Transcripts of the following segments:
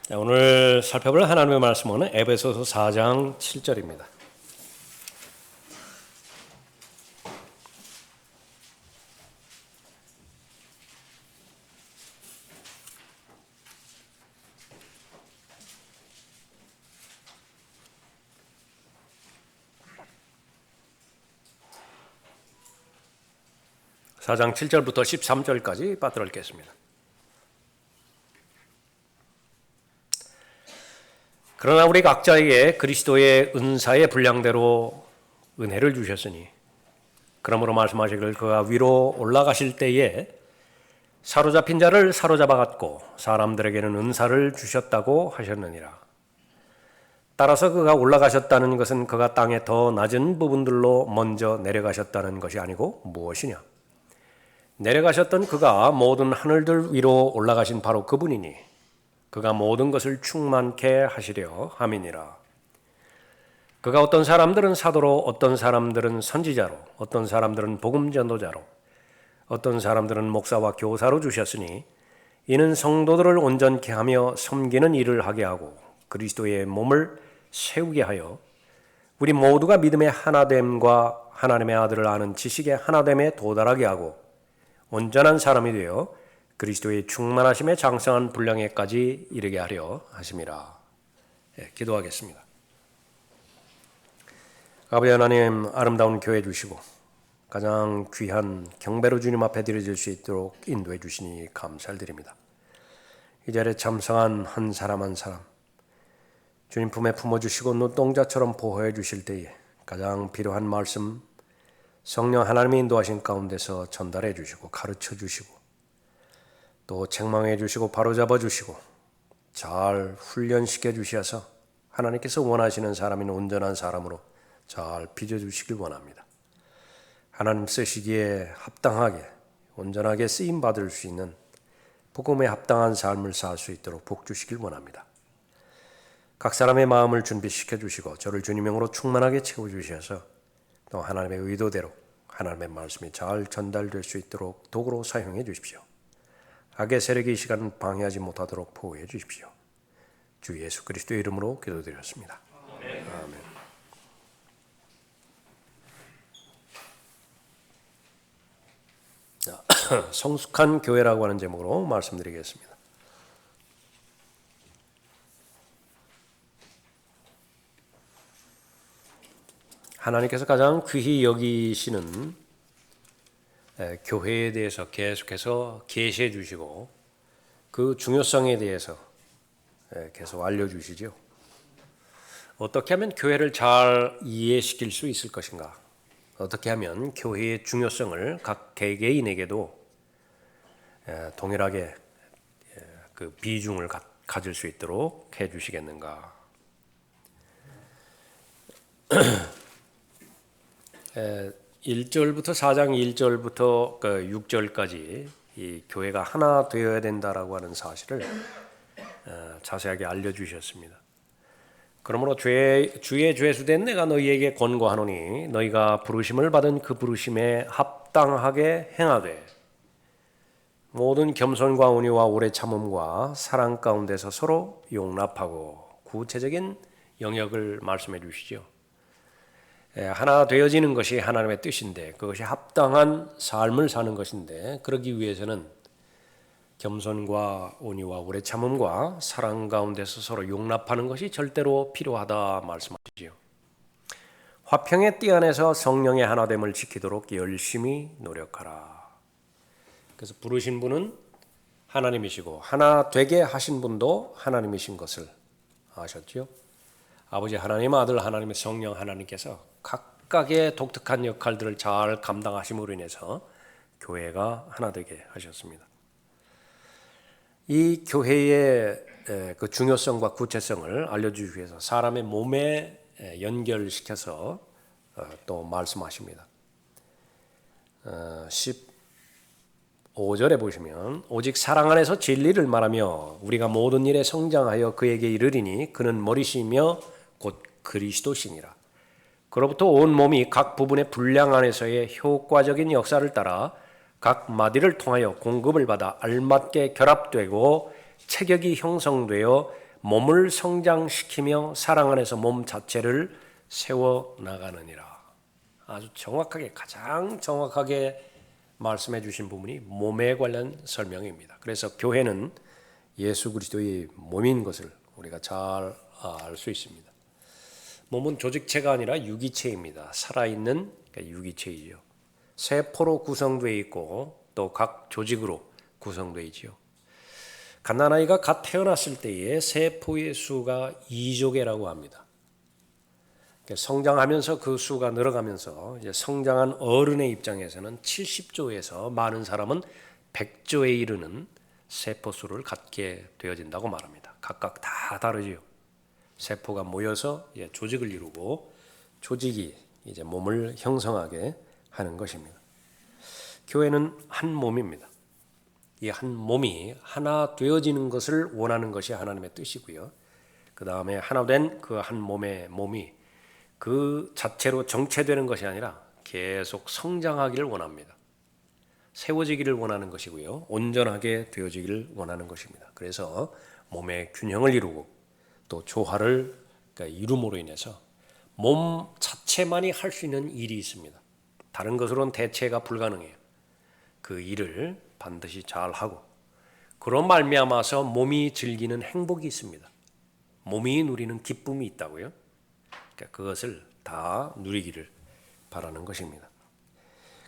오늘 살펴볼 하나님의 말씀은 에베소서 4장 7절입니다. 사장 7절부터 13절까지 빠뜨려 읽겠습니다. 그러나 우리 각자에게 그리스도의 은사의 분량대로 은혜를 주셨으니 그러므로 말씀하시기를 그가 위로 올라가실 때에 사로잡힌 자를 사로잡아갔고 사람들에게는 은사를 주셨다고 하셨느니라. 따라서 그가 올라가셨다는 것은 그가 땅의 더 낮은 부분들로 먼저 내려가셨다는 것이 아니고 무엇이냐? 내려가셨던 그가 모든 하늘들 위로 올라가신 바로 그분이니 그가 모든 것을 충만케 하시려 함이니라. 그가 어떤 사람들은 사도로, 어떤 사람들은 선지자로, 어떤 사람들은 복음 전도자로, 어떤 사람들은 목사와 교사로 주셨으니 이는 성도들을 온전케 하며 섬기는 일을 하게 하고 그리스도의 몸을 세우게 하여 우리 모두가 믿음의 하나됨과 하나님의 아들을 아는 지식의 하나됨에 도달하게 하고 온전한 사람이 되어 그리스도의 충만하심에 장성한 분량에까지 이르게 하려 하심이라. 기도하겠습니다. 아버지 하나님, 아름다운 교회 주시고 가장 귀한 경배로 주님 앞에 드려질 수 있도록 인도해 주시니 감사를 드립니다. 이 자리에 참석한 한 사람 한 사람 주님 품에 품어주시고 눈동자처럼 보호해 주실 때에 가장 필요한 말씀 성령 하나님의 인도하신 가운데서 전달해 주시고 가르쳐 주시고 또 책망해 주시고 바로잡아 주시고 잘 훈련시켜 주셔서 하나님께서 원하시는 사람인 온전한 사람으로 잘 빚어주시길 원합니다. 하나님 쓰시기에 합당하게 온전하게 쓰임받을 수 있는 복음에 합당한 삶을 살 수 있도록 복 주시길 원합니다. 각 사람의 마음을 준비시켜 주시고 저를 주님의 영으로 충만하게 채워주셔서 또 하나님의 의도대로 하나님의 말씀이 잘 전달될 수 있도록 도구로 사용해 주십시오. 악의 세력이 이 시간 방해하지 못하도록 보호해 주십시오. 주 예수 그리스도의 이름으로 기도드렸습니다. 아멘. 자, 성숙한 교회라고 하는 제목으로 말씀드리겠습니다. 하나님께서 가장 귀히 여기시는 교회에 대해서 계속해서 계시해 주시고 그 중요성에 대해서 계속 알려주시죠. 어떻게 하면 교회를 잘 이해시킬 수 있을 것인가? 어떻게 하면 교회의 중요성을 각 개개인에게도 동일하게 그 비중을 가질 수 있도록 해주시겠는가? 1절부터 4장 1절부터 6절까지 이 교회가 하나 되어야 된다라고 하는 사실을 자세하게 알려주셨습니다. 그러므로 주의 죄수된 내가 너희에게 권고하노니 너희가 부르심을 받은 그 부르심에 합당하게 행하되 모든 겸손과 온유와 오래 참음과 사랑 가운데서 서로 용납하고 구체적인 영역을 말씀해 주시죠. 하나 되어지는 것이 하나님의 뜻인데 그것이 합당한 삶을 사는 것인데 그러기 위해서는 겸손과 온유와 오래 참음과 사랑 가운데서 서로 용납하는 것이 절대로 필요하다 말씀하시지요. 화평의 띠 안에서 성령의 하나됨을 지키도록 열심히 노력하라. 그래서 부르신 분은 하나님이시고 하나 되게 하신 분도 하나님이신 것을 아셨죠? 아버지 하나님, 아들 하나님의 성령 하나님께서 각각의 독특한 역할들을 잘 감당하심으로 인해서 교회가 하나 되게 하셨습니다. 이 교회의 그 중요성과 구체성을 알려주기 위해서 사람의 몸에 연결시켜서 또 말씀하십니다. 15절에 보시면 오직 사랑 안에서 진리를 말하며 우리가 모든 일에 성장하여 그에게 이르리니 그는 머리시며 곧 그리스도시니라. 그로부터 온 몸이 각 부분의 분량 안에서의 효과적인 역사를 따라 각 마디를 통하여 공급을 받아 알맞게 결합되고 체격이 형성되어 몸을 성장시키며 사랑 안에서 몸 자체를 세워 나가느니라. 아주 정확하게, 가장 정확하게 말씀해 주신 부분이 몸에 관련 설명입니다. 그래서 교회는 예수 그리스도의 몸인 것을 우리가 잘 알 수 있습니다. 몸은 조직체가 아니라 유기체입니다. 살아있는 유기체이죠. 세포로 구성되어 있고 또 각 조직으로 구성되어 있지요. 갓난아이가 갓 태어났을 때의 세포의 수가 2조개라고 합니다. 성장하면서 그 수가 늘어가면서 이제 성장한 어른의 입장에서는 70조에서 많은 사람은 100조에 이르는 세포 수를 갖게 되어진다고 말합니다. 각각 다 다르지요. 세포가 모여서 이제 조직을 이루고 조직이 이제 몸을 형성하게 하는 것입니다. 교회는 한 몸입니다. 이 한 몸이 하나 되어지는 것을 원하는 것이 하나님의 뜻이고요. 그 다음에 하나 된 그 한 몸의 몸이 그 자체로 정체되는 것이 아니라 계속 성장하기를 원합니다. 세워지기를 원하는 것이고요. 온전하게 되어지기를 원하는 것입니다. 그래서 몸의 균형을 이루고 또 조화를 이룸으로 인해서 몸 자체만이 할 수 있는 일이 있습니다. 다른 것으로는 대체가 불가능해요. 그 일을 반드시 잘 하고 그런 말미암아서 몸이 즐기는 행복이 있습니다. 몸이 누리는 기쁨이 있다고요. 그러니까 그것을 다 누리기를 바라는 것입니다.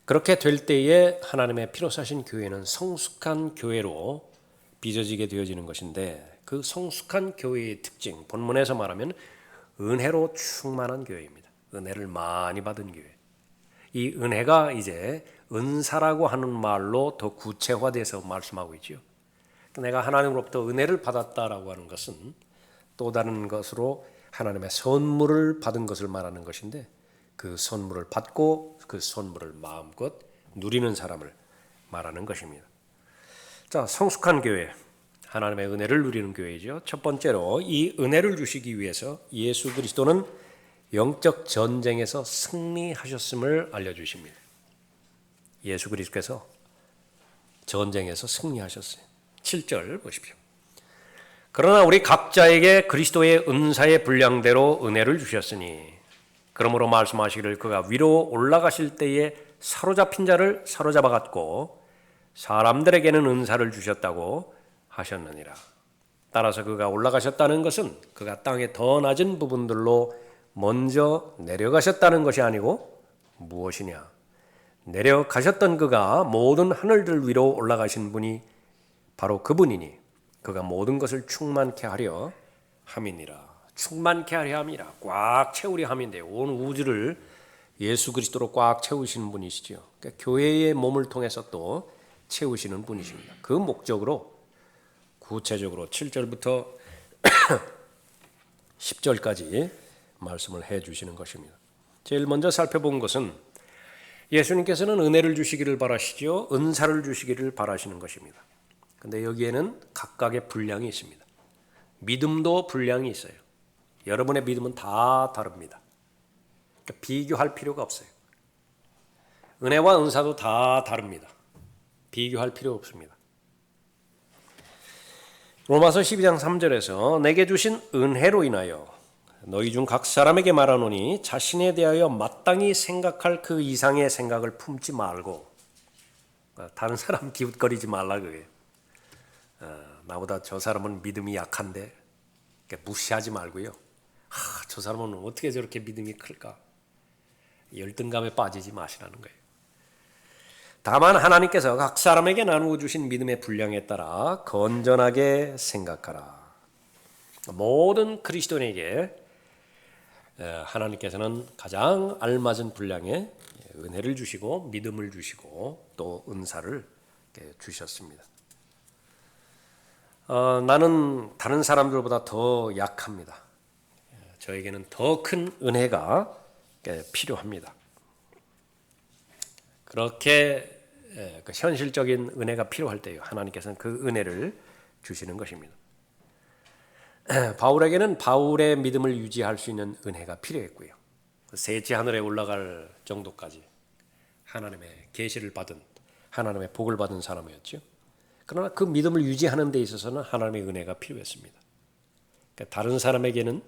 그렇게 될 때에 하나님의 피로 사신 교회는 성숙한 교회로 빚어지게 되어지는 것인데 그 성숙한 교회의 특징, 본문에서 말하면 은혜로 충만한 교회입니다. 은혜를 많이 받은 교회. 이 은혜가 이제 은사라고 하는 말로 더 구체화돼서 말씀하고 있죠. 내가 하나님으로부터 은혜를 받았다라고 하는 것은 또 다른 것으로 하나님의 선물을 받은 것을 말하는 것인데 그 선물을 받고 그 선물을 마음껏 누리는 사람을 말하는 것입니다. 자, 성숙한 교회, 하나님의 은혜를 누리는 교회이죠. 첫 번째로 이 은혜를 주시기 위해서 예수 그리스도는 영적 전쟁에서 승리하셨음을 알려주십니다. 예수 그리스도께서 전쟁에서 승리하셨어요. 7절 보십시오. 그러나 우리 각자에게 그리스도의 은사의 분량대로 은혜를 주셨으니 그러므로 말씀하시기를 그가 위로 올라가실 때에 사로잡힌 자를 사로잡아 갔고 사람들에게는 은사를 주셨다고 하셨느니라. 따라서 그가 올라가셨다는 것은 그가 땅의 더 낮은 부분들로 먼저 내려가셨다는 것이 아니고 무엇이냐? 내려가셨던 그가 모든 하늘들 위로 올라가신 분이 바로 그분이니 그가 모든 것을 충만케 하려 함이니라. 충만케 하려 함이라. 꽉 채우려 함인데 온 우주를 예수 그리스도로 꽉 채우시는 분이시죠. 그러니까 교회의 몸을 통해서 또 채우시는 분이십니다. 그 목적으로 구체적으로 7절부터 10절까지 말씀을 해 주시는 것입니다. 제일 먼저 살펴본 것은 예수님께서는 은혜를 주시기를 바라시죠. 은사를 주시기를 바라시는 것입니다. 근데 여기에는 각각의 분량이 있습니다. 믿음도 분량이 있어요. 여러분의 믿음은 다 다릅니다. 그러니까 비교할 필요가 없어요. 은혜와 은사도 다 다릅니다. 비교할 필요 없습니다. 로마서 12장 3절에서 내게 주신 은혜로 인하여 너희 중 각 사람에게 말하노니 자신에 대하여 마땅히 생각할 그 이상의 생각을 품지 말고 다른 사람 기웃거리지 말라 그래요. 나보다 저 사람은 믿음이 약한데 무시하지 말고요. 저 사람은 어떻게 저렇게 믿음이 클까? 열등감에 빠지지 마시라는 거예요. 다만 하나님께서 각 사람에게 나누어 주신 믿음의 분량에 따라 건전하게 생각하라. 모든 그리스도인에게 하나님께서는 가장 알맞은 분량의 은혜를 주시고 믿음을 주시고 또 은사를 주셨습니다. 나는 다른 사람들보다 더 약합니다. 저에게는 더 큰 은혜가 필요합니다. 그렇게 현실적인 은혜가 필요할 때요, 하나님께서는 그 은혜를 주시는 것입니다. 바울에게는 바울의 믿음을 유지할 수 있는 은혜가 필요했고요. 셋째 하늘에 올라갈 정도까지 하나님의 계시를 받은, 하나님의 복을 받은 사람이었죠. 그러나 그 믿음을 유지하는 데 있어서는 하나님의 은혜가 필요했습니다. 다른 사람에게는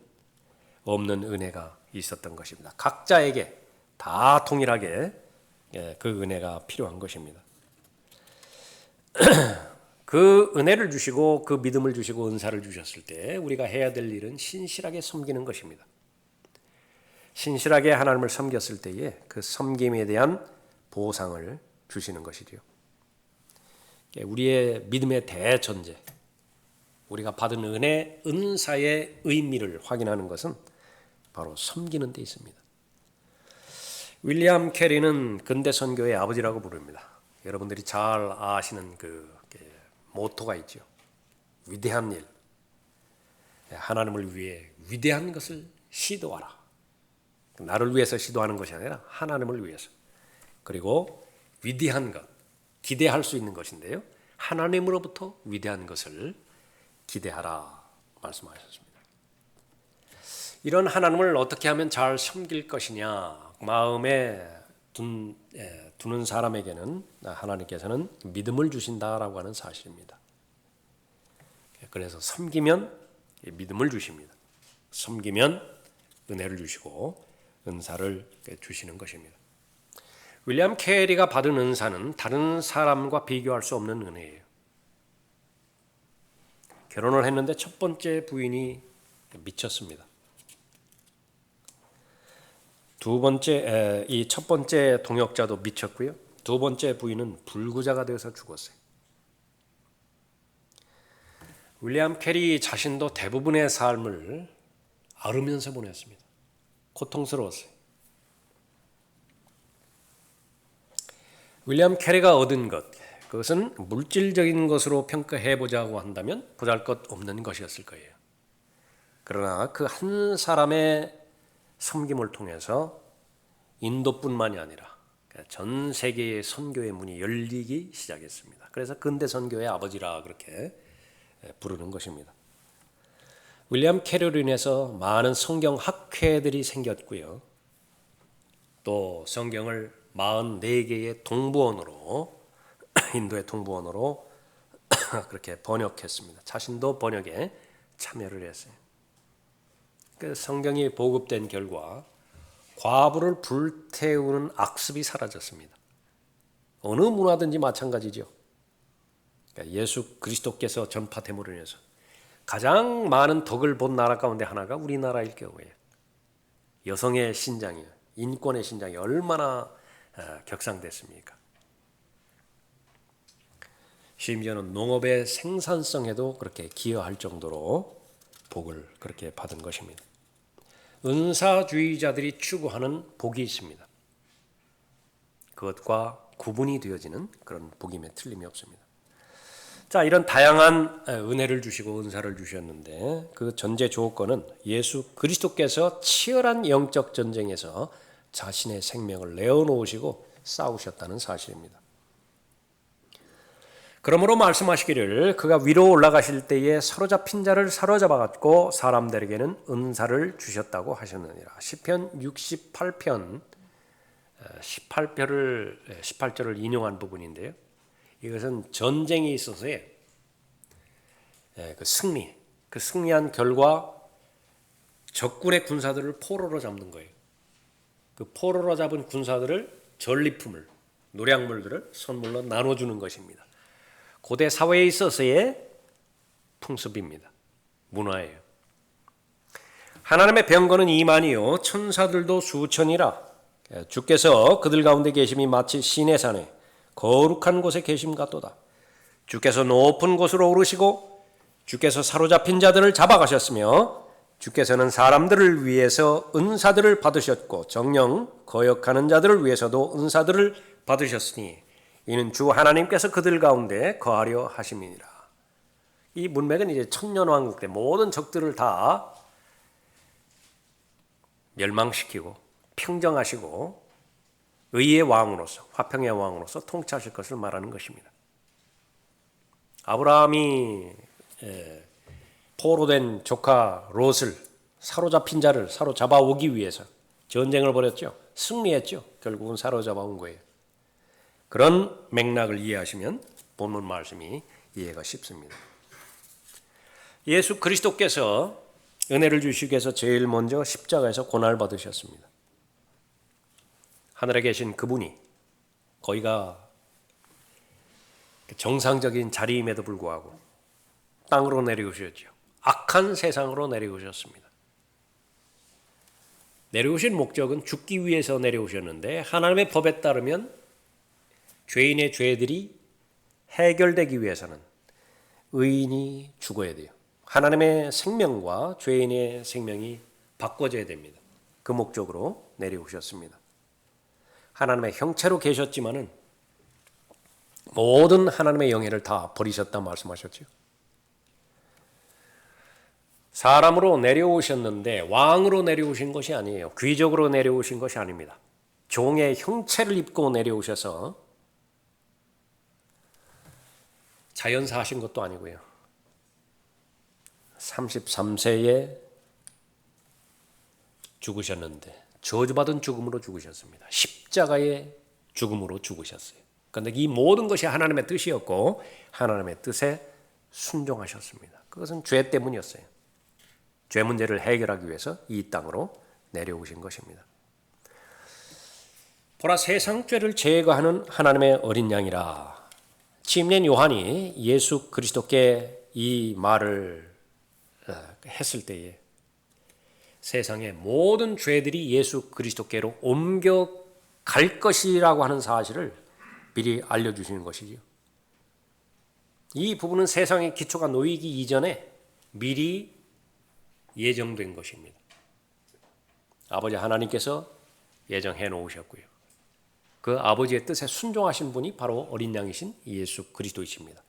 없는 은혜가 있었던 것입니다. 각자에게 다 동일하게 그 은혜가 필요한 것입니다. 그 은혜를 주시고 그 믿음을 주시고 은사를 주셨을 때 우리가 해야 될 일은 신실하게 섬기는 것입니다. 신실하게 하나님을 섬겼을 때에 그 섬김에 대한 보상을 주시는 것이지요. 우리의 믿음의 대전제, 우리가 받은 은혜, 은사의 의미를 확인하는 것은 바로 섬기는 데 있습니다. 윌리엄 캐리는 근대 선교의 아버지라고 부릅니다. 여러분들이 잘 아시는 그 모토가 있죠. 위대한 일, 하나님을 위해 위대한 것을 시도하라. 나를 위해서 시도하는 것이 아니라 하나님을 위해서. 그리고 위대한 것, 기대할 수 있는 것인데요. 하나님으로부터 위대한 것을 기대하라 말씀하셨습니다. 이런 하나님을 어떻게 하면 잘 섬길 것이냐 마음에 두는 사람에게는 하나님께서는 믿음을 주신다라고 하는 사실입니다. 그래서 섬기면 믿음을 주십니다. 섬기면 은혜를 주시고 은사를 주시는 것입니다. 윌리엄 캐리가 받은 은사는 다른 사람과 비교할 수 없는 은혜예요. 결혼을 했는데 첫 번째 부인이 미쳤습니다. 이 첫 번째 동역자도 미쳤고요. 두 번째 부인은 불구자가 되어서 죽었어요. 윌리엄 캐리 자신도 대부분의 삶을 앓으면서 보냈습니다. 고통스러웠어요. 윌리엄 캐리가 얻은 것, 그것은 물질적인 것으로 평가해 보자고 한다면 보잘것없는 것이었을 거예요. 그러나 그 한 사람의 섬김을 통해서 인도뿐만이 아니라 전 세계의 선교의 문이 열리기 시작했습니다. 그래서 근대 선교의 아버지라 그렇게 부르는 것입니다. 윌리엄 캐리로 인해서 많은 성경 학회들이 생겼고요. 또 성경을 44개의 동부언어로 인도의 동부언어로 그렇게 번역했습니다. 자신도 번역에 참여를 했어요. 그 성경이 보급된 결과 과부를 불태우는 악습이 사라졌습니다. 어느 문화든지 마찬가지죠. 그러니까 예수 그리스도께서 전파됨으로 인해서 가장 많은 덕을 본 나라 가운데 하나가 우리나라일 경우에 여성의 신장이요, 인권의 신장이 얼마나 격상됐습니까? 심지어는 농업의 생산성에도 그렇게 기여할 정도로 복을 그렇게 받은 것입니다. 은사주의자들이 추구하는 복이 있습니다. 그것과 구분이 되어지는 그런 복임에 틀림이 없습니다. 자, 이런 다양한 은혜를 주시고 은사를 주셨는데 그 전제 조건은 예수 그리스도께서 치열한 영적 전쟁에서 자신의 생명을 내어놓으시고 싸우셨다는 사실입니다. 그러므로 말씀하시기를 그가 위로 올라가실 때에 사로잡힌 자를 사로잡아 갖고 사람들에게는 은사를 주셨다고 하셨느니라. 시편 68편 18절을 인용한 부분인데요. 이것은 전쟁에 있어서의 그 승리한 결과 적군의 군사들을 포로로 잡는 거예요. 그 포로로 잡은 군사들을 전리품을, 노량물들을 선물로 나눠주는 것입니다. 고대 사회에 있어서의 풍습입니다. 문화예요. 하나님의 병거는 이만이요 천사들도 수천이라. 주께서 그들 가운데 계심이 마치 시내산에 거룩한 곳에 계심 같도다. 주께서 높은 곳으로 오르시고 주께서 사로잡힌 자들을 잡아가셨으며 주께서는 사람들을 위해서 은사들을 받으셨고 정령 거역하는 자들을 위해서도 은사들을 받으셨으니 이는 주 하나님께서 그들 가운데 거하려 하심이니라. 이 문맥은 이제 천년왕국 때 모든 적들을 다 멸망시키고 평정하시고 의의 왕으로서, 화평의 왕으로서 통치하실 것을 말하는 것입니다. 아브라함이 포로된 조카 롯을 사로잡힌 자를 사로잡아 오기 위해서 전쟁을 벌였죠. 승리했죠. 결국은 사로잡아 온 거예요. 그런 맥락을 이해하시면 본문 말씀이 이해가 쉽습니다. 예수 그리스도께서 은혜를 주시기 위해서 제일 먼저 십자가에서 고난을 받으셨습니다. 하늘에 계신 그분이 거기가 정상적인 자리임에도 불구하고 땅으로 내려오셨죠. 악한 세상으로 내려오셨습니다. 내려오신 목적은 죽기 위해서 내려오셨는데 하나님의 법에 따르면 죄인의 죄들이 해결되기 위해서는 의인이 죽어야 돼요. 하나님의 생명과 죄인의 생명이 바꿔져야 됩니다. 그 목적으로 내려오셨습니다. 하나님의 형체로 계셨지만은 모든 하나님의 영예를 다 버리셨다 말씀하셨죠. 사람으로 내려오셨는데 왕으로 내려오신 것이 아니에요. 귀족으로 내려오신 것이 아닙니다. 종의 형체를 입고 내려오셔서 자연사 하신 것도 아니고요. 33세에 죽으셨는데 저주받은 죽음으로 죽으셨습니다. 십자가의 죽음으로 죽으셨어요. 그런데 이 모든 것이 하나님의 뜻이었고 하나님의 뜻에 순종하셨습니다. 그것은 죄 때문이었어요. 죄 문제를 해결하기 위해서 이 땅으로 내려오신 것입니다. 보라, 세상 죄를 제거하는 하나님의 어린 양이라. 침례 요한이 예수 그리스도께 이 말을 했을 때에 세상의 모든 죄들이 예수 그리스도께로 옮겨갈 것이라고 하는 사실을 미리 알려주시는 것이지요. 이 부분은 세상의 기초가 놓이기 이전에 미리 예정된 것입니다. 아버지 하나님께서 예정해 놓으셨고요. 그 아버지의 뜻에 순종하신 분이 바로 어린 양이신 예수 그리스도이십니다.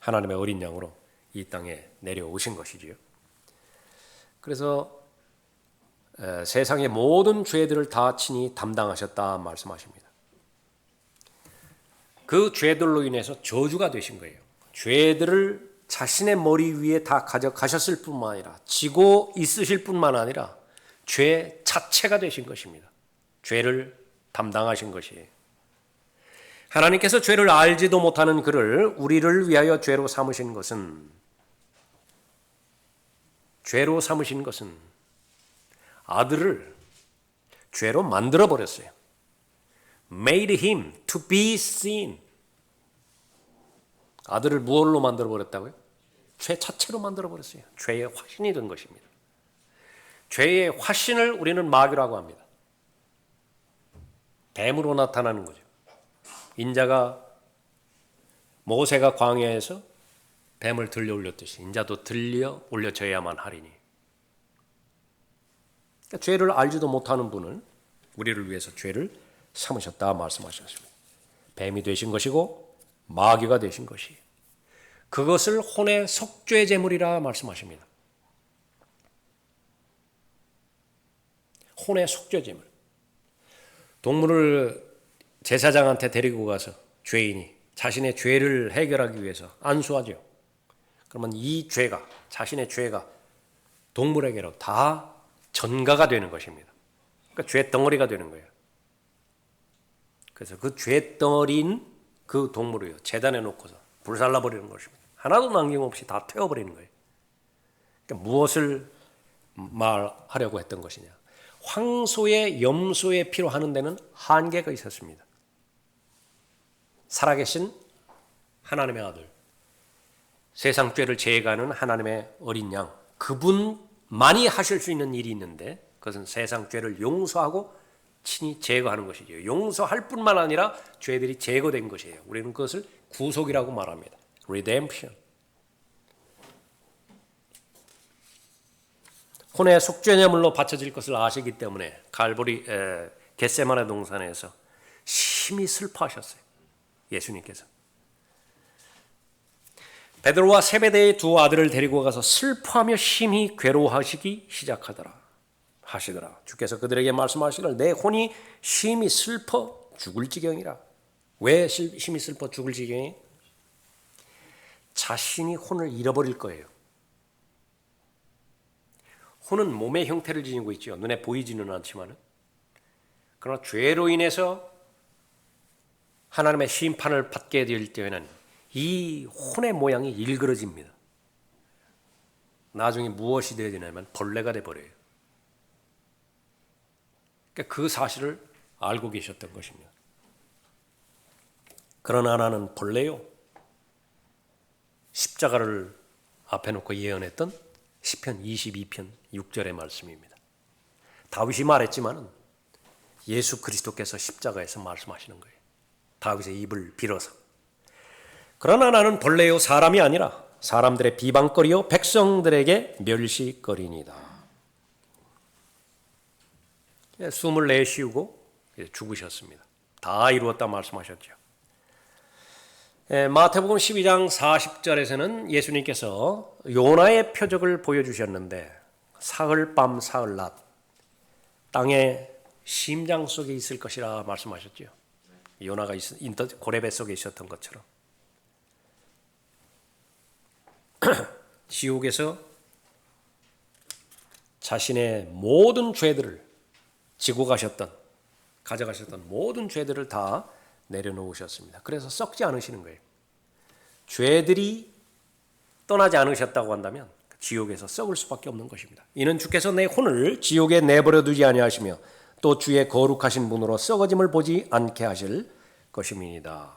하나님의 어린 양으로 이 땅에 내려오신 것이지요. 그래서 세상의 모든 죄들을 다 친히 담당하셨다 말씀하십니다. 그 죄들로 인해서 저주가 되신 거예요. 죄들을 자신의 머리 위에 다 가져가셨을 뿐만 아니라 지고 있으실 뿐만 아니라 죄 자체가 되신 것입니다. 죄를 담당하신 것이에요. 하나님께서 죄를 알지도 못하는 그를 우리를 위하여 죄로 삼으신 것은 아들을 죄로 만들어 버렸어요. Made him to be sin. 아들을 무엇로 만들어 버렸다고요? 죄 자체로 만들어 버렸어요. 죄의 화신이 된 것입니다. 죄의 화신을 우리는 마귀라고 합니다. 뱀으로 나타나는 거죠. 인자가 모세가 광야에서 뱀을 들려 올렸듯이 인자도 들려 올려져야만 하리니. 그러니까 죄를 알지도 못하는 분을 우리를 위해서 죄를 삼으셨다 말씀하셨습니다. 뱀이 되신 것이고 마귀가 되신 것이 그것을 혼의 속죄 제물이라 말씀하십니다. 혼의 속죄 제물. 동물을 제사장한테 데리고 가서 죄인이 자신의 죄를 해결하기 위해서 안수하죠. 그러면 이 죄가, 자신의 죄가 동물에게로 다 전가가 되는 것입니다. 그러니까 죄 덩어리가 되는 거예요. 그래서 그 죄 덩어리인 그 동물을요, 제단에 놓고서 불살라 버리는 것입니다. 하나도 남김없이 다 태워버리는 거예요. 그러니까 무엇을 말하려고 했던 것이냐? 황소의 염소의 피로 하는 데는 한계가 있었습니다. 살아계신 하나님의 아들, 세상 죄를 제거하는 하나님의 어린 양, 그분만이 하실 수 있는 일이 있는데 그것은 세상 죄를 용서하고 친히 제거하는 것이죠. 용서할 뿐만 아니라 죄들이 제거된 것이에요. 우리는 그것을 구속이라고 말합니다. Redemption. 혼의 속죄제물로 바쳐질 것을 아시기 때문에 갈보리 겟세마네 동산에서 심히 슬퍼하셨어요. 예수님께서. 베드로와 세베대의 두 아들을 데리고 가서 슬퍼하며 심히 괴로워하시기 시작하더라. 주께서 그들에게 말씀하시기를 내 혼이 심히 슬퍼 죽을 지경이라. 왜 심히 슬퍼 죽을 지경이? 자신이 혼을 잃어버릴 거예요. 혼은 몸의 형태를 지니고 있죠. 눈에 보이지는 않지만. 그러나 죄로 인해서 하나님의 심판을 받게 될 때에는 이 혼의 모양이 일그러집니다. 나중에 무엇이 되어야 되냐면 벌레가 돼버려요. 그러니까 그 사실을 알고 계셨던 것입니다. 그러나 나는 벌레요. 십자가를 앞에 놓고 예언했던 시편 22편 6절의 말씀입니다. 다윗이 말했지만 예수 그리스도께서 십자가에서 말씀하시는 거예요. 다윗의 입을 빌어서. 그러나 나는 벌레요 사람이 아니라 사람들의 비방거리요 백성들에게 멸시거리니다. 숨을 내쉬우고 죽으셨습니다. 다 이루었다 말씀하셨죠. 마태복음 12장 40절에서는 예수님께서 요나의 표적을 보여주셨는데 사흘 밤 사흘 낮 땅의 심장 속에 있을 것이라 말씀하셨죠. 요나가 고레 속에 있었던 것처럼 지옥에서 자신의 모든 죄들을 지고 가져가셨던 모든 죄들을 다 내려놓으셨습니다. 그래서 썩지 않으시는 거예요. 죄들이 떠나지 않으셨다고 한다면 지옥에서 썩을 수밖에 없는 것입니다. 이는 주께서 내 혼을 지옥에 내버려 두지 아니하시며 또 주의 거룩하신 분으로 썩어짐을 보지 않게 하실 것입니다.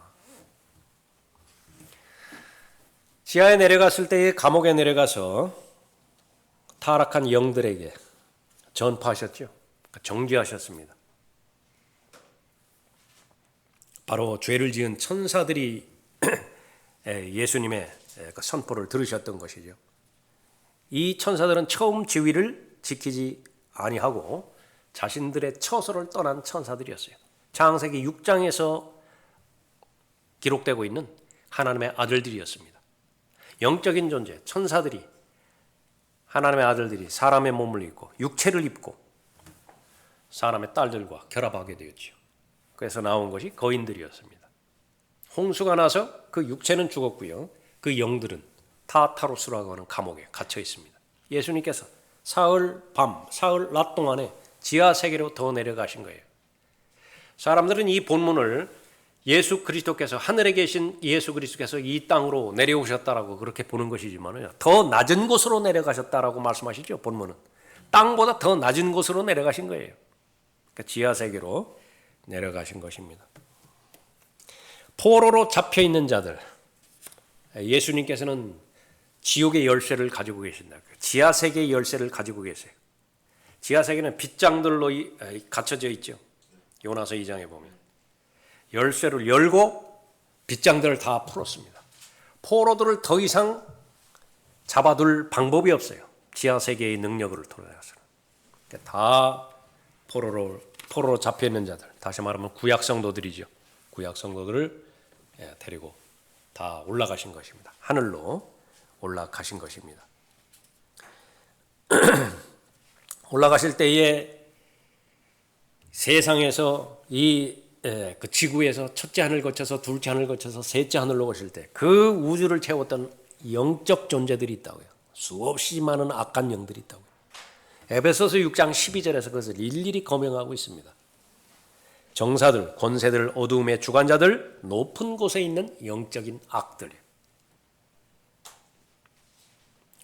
지하에 내려갔을 때에 감옥에 내려가서 타락한 영들에게 전파하셨죠. 정죄하셨습니다. 바로 죄를 지은 천사들이 예수님의 선포를 들으셨던 것이죠. 이 천사들은 처음 지위를 지키지 아니하고 자신들의 처소를 떠난 천사들이었어요. 창세기 6장에서 기록되고 있는 하나님의 아들들이었습니다. 영적인 존재, 천사들이 하나님의 아들들이 사람의 몸을 입고 육체를 입고 사람의 딸들과 결합하게 되었죠. 그래서 나온 것이 거인들이었습니다. 홍수가 나서 그 육체는 죽었고요. 그 영들은 타타로스라고 하는 감옥에 갇혀 있습니다. 예수님께서 사흘 밤, 사흘 낮 동안에 지하 세계로 더 내려가신 거예요. 사람들은 이 본문을 예수 그리스도께서 하늘에 계신 예수 그리스도께서 이 땅으로 내려오셨다라고 그렇게 보는 것이지만 더 낮은 곳으로 내려가셨다라고 말씀하시죠. 본문은 땅보다 더 낮은 곳으로 내려가신 거예요. 그러니까 지하 세계로 내려가신 것입니다. 포로로 잡혀 있는 자들, 예수님께서는 지옥의 열쇠를 가지고 계신다. 지하 세계의 열쇠를 가지고 계세요. 지하 세계는 빗장들로 갇혀져 있죠. 요나서 2장에 보면 열쇠를 열고 빗장들을 다 풀었습니다. 포로들을 더 이상 잡아둘 방법이 없어요. 지하 세계의 능력을 통해서는. 다 포로로 잡혀 있는 자들, 다시 말하면 구약 성도들이죠. 구약 성도들을 데리고 다 올라가신 것입니다. 하늘로 올라가신 것입니다. 올라가실 때에 세상에서 그 지구에서 첫째 하늘 거쳐서 둘째 하늘 거쳐서 셋째 하늘로 오실 때 그 우주를 채웠던 영적 존재들이 있다고요. 수없이 많은 악한 영들이 있다고요. 에베소서 6장 12절에서 그것을 일일이 거명하고 있습니다. 정사들, 권세들, 어두움의 주관자들, 높은 곳에 있는 영적인 악들.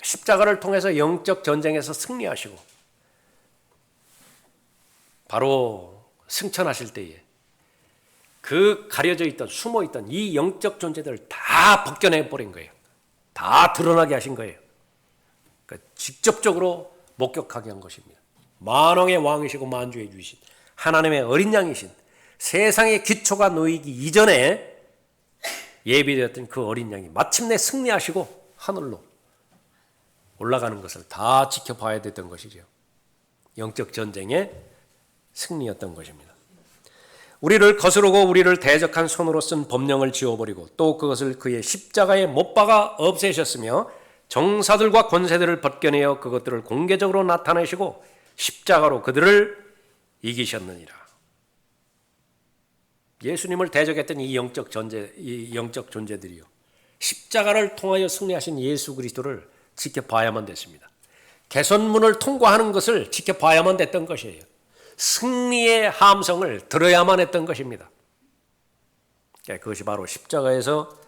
십자가를 통해서 영적 전쟁에서 승리하시고 바로 승천하실 때에 그 가려져 있던 숨어 있던 이 영적 존재들을 다 벗겨내 버린 거예요. 다 드러나게 하신 거예요. 그러니까 직접적으로 목격하게 한 것입니다. 만왕의 왕이시고 만주의 주이신 하나님의 어린 양이신 세상의 기초가 놓이기 이전에 예비되었던 그 어린 양이 마침내 승리하시고 하늘로 올라가는 것을 다 지켜봐야 됐던 것이죠. 영적 전쟁의 승리였던 것입니다. 우리를 거스르고 우리를 대적한 손으로 쓴 법령을 지워버리고 또 그것을 그의 십자가에 못 박아 없애셨으며 정사들과 권세들을 벗겨내어 그것들을 공개적으로 나타내시고 십자가로 그들을 이기셨느니라. 예수님을 대적했던 이 영적 존재들이요. 십자가를 통하여 승리하신 예수 그리스도를 지켜봐야만 됐습니다. 개선문을 통과하는 것을 지켜봐야만 됐던 것이에요. 승리의 함성을 들어야만 했던 것입니다. 그것이 바로 십자가에서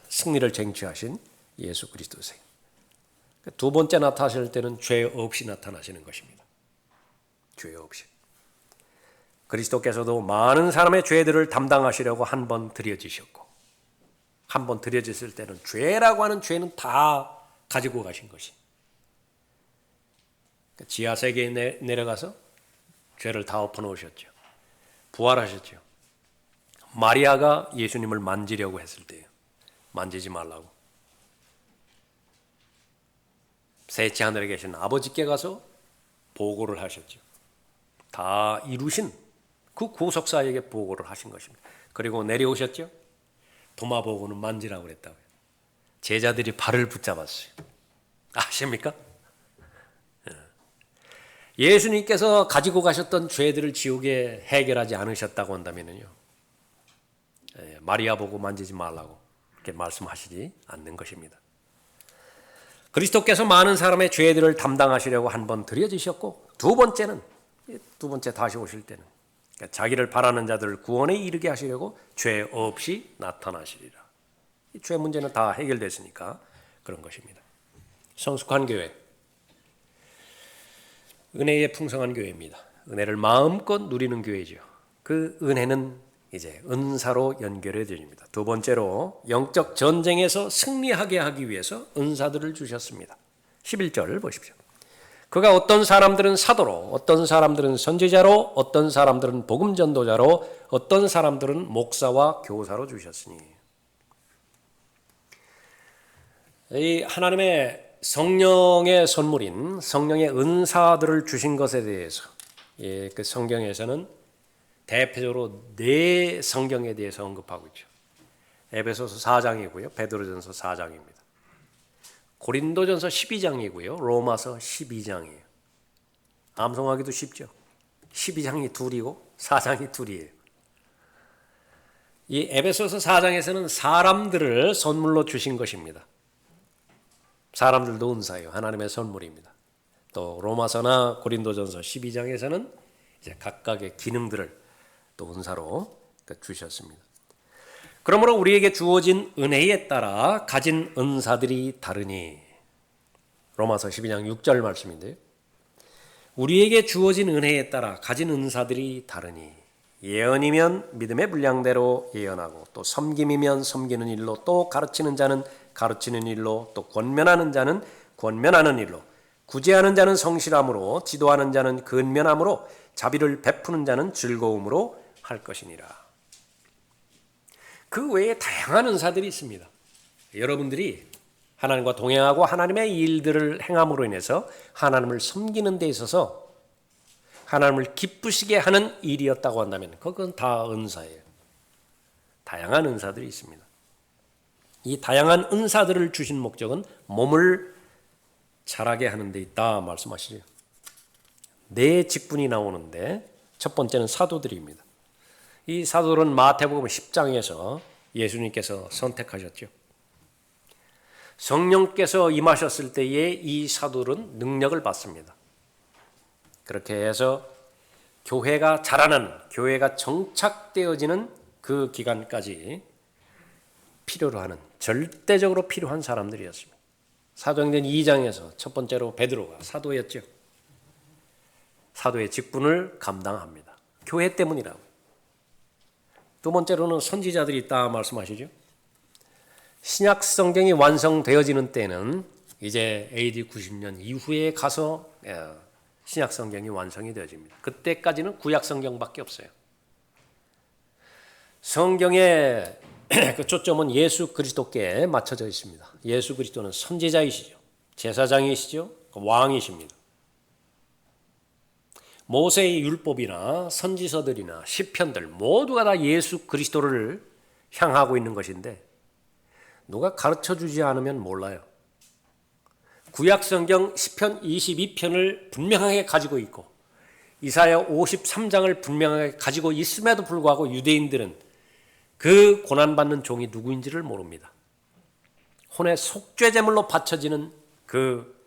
승리를 쟁취하신 예수 그리스도세요. 두 번째 나타나실 때는 죄 없이 나타나시는 것입니다. 죄 없이. 그리스도께서도 많은 사람의 죄들을 담당하시려고 한 번 드려지셨고, 한 번 드려졌을 때는 죄라고 하는 죄는 다 가지고 가신 것이. 지하 세계에 내려가서 죄를 다 엎어놓으셨죠. 부활하셨죠. 마리아가 예수님을 만지려고 했을 때요. 만지지 말라고. 셋째 하늘에 계신 아버지께 가서 보고를 하셨죠. 다 이루신 그 구속사에게 보고를 하신 것입니다. 그리고 내려오셨죠. 도마보고는 만지라고 그랬다고요. 제자들이 발을 붙잡았어요. 아십니까? 예수님께서 가지고 가셨던 죄들을 지옥에 해결하지 않으셨다고 한다면요, 마리아 보고 만지지 말라고 그렇게 말씀하시지 않는 것입니다. 그리스도께서 많은 사람의 죄들을 담당하시려고 한 번 드려지셨고, 두 번째 다시 오실 때는 자기를 바라는 자들을 구원에 이르게 하시려고 죄 없이 나타나시리라. 이 죄 문제는 다 해결됐으니까 그런 것입니다. 성숙한 교회, 은혜의 풍성한 교회입니다. 은혜를 마음껏 누리는 교회죠. 그 은혜는 이제 은사로 연결해드립니다. 두 번째로 영적 전쟁에서 승리하게 하기 위해서 은사들을 주셨습니다. 11절 보십시오. 그가 어떤 사람들은 사도로, 어떤 사람들은 선지자로, 어떤 사람들은 복음 전도자로, 어떤 사람들은 목사와 교사로 주셨으니. 이 하나님의 성령의 선물인 성령의 은사들을 주신 것에 대해서 그 성경에서는 대표적으로 네 성경에 대해서 언급하고 있죠. 에베소서 4장이고요. 베드로전서 4장입니다. 고린도전서 12장이고요. 로마서 12장이에요. 암송하기도 쉽죠. 12장이 둘이고 4장이 둘이에요. 이 에베소서 4장에서는 사람들을 선물로 주신 것입니다. 사람들도 은사예요. 하나님의 선물입니다. 또 로마서나 고린도전서 12장에서는 이제 각각의 기능들을 또 은사로 주셨습니다. 그러므로 우리에게 주어진 은혜에 따라 가진 은사들이 다르니, 로마서 12장 6절 말씀인데요. 우리에게 주어진 은혜에 따라 가진 은사들이 다르니, 예언이면 믿음의 분량대로 예언하고, 또 섬김이면 섬기는 일로, 또 가르치는 자는 가르치는 일로, 또 권면하는 자는 권면하는 일로, 구제하는 자는 성실함으로, 지도하는 자는 근면함으로, 자비를 베푸는 자는 즐거움으로 할 것이니라. 그 외에 다양한 은사들이 있습니다. 여러분들이 하나님과 동행하고 하나님의 일들을 행함으로 인해서 하나님을 섬기는 데 있어서 하나님을 기쁘시게 하는 일이었다고 한다면 그건 다 은사예요. 다양한 은사들이 있습니다. 이 다양한 은사들을 주신 목적은 몸을 자라게 하는 데 있다 말씀하시죠. 네 직분이 나오는데 첫 번째는 사도들입니다. 이 사도들은 마태복음 10장에서 예수님께서 선택하셨죠. 성령께서 임하셨을 때에 이 사도들은 능력을 받습니다. 그렇게 해서 교회가 자라는, 교회가 정착되어지는 그 기간까지 필요로 하는, 절대적으로 필요한 사람들이었습니다. 사도행전 2장에서 첫 번째로 베드로가 사도였죠. 사도의 직분을 감당합니다. 교회 때문이라고. 두 번째로는 선지자들이 있다 말씀하시죠. 신약 성경이 완성되어지는 때는 이제 AD 90년 이후에 가서 신약 성경이 완성이 되어집니다. 그때까지는 구약 성경밖에 없어요. 성경의 그 초점은 예수 그리스도께 맞춰져 있습니다. 예수 그리스도는 선지자이시죠. 제사장이시죠. 왕이십니다. 모세의 율법이나 선지서들이나 시편들 모두가 다 예수 그리스도를 향하고 있는 것인데 누가 가르쳐주지 않으면 몰라요. 구약성경 시편 22편을 분명하게 가지고 있고 이사야 53장을 분명하게 가지고 있음에도 불구하고 유대인들은 그 고난받는 종이 누구인지를 모릅니다. 혼의 속죄제물로 바쳐지는 그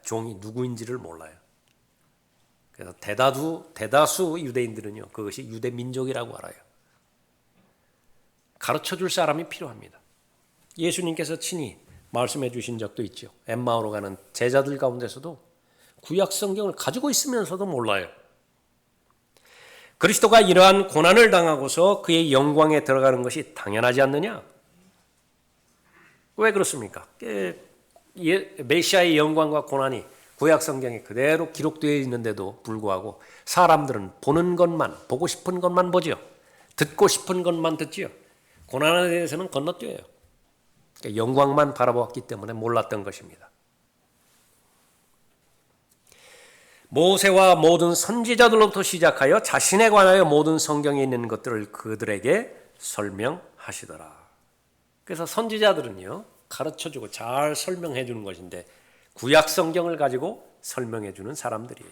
종이 누구인지를 몰라요. 그래서 대다수 유대인들은요, 그것이 유대 민족이라고 알아요. 가르쳐 줄 사람이 필요합니다. 예수님께서 친히 말씀해 주신 적도 있죠. 엠마오로 가는 제자들 가운데서도 구약 성경을 가지고 있으면서도 몰라요. 그리스도가 이러한 고난을 당하고서 그의 영광에 들어가는 것이 당연하지 않느냐? 왜 그렇습니까? 메시아의 영광과 고난이 구약 성경에 그대로 기록되어 있는데도 불구하고 사람들은 보는 것만, 보고 싶은 것만 보지요. 듣고 싶은 것만 듣지요. 고난에 대해서는 건너뛰어요. 영광만 바라보았기 때문에 몰랐던 것입니다. 모세와 모든 선지자들로부터 시작하여 자신에 관하여 모든 성경에 있는 것들을 그들에게 설명하시더라. 그래서 선지자들은요, 가르쳐주고 잘 설명해 주는 것인데 구약 성경을 가지고 설명해 주는 사람들이에요.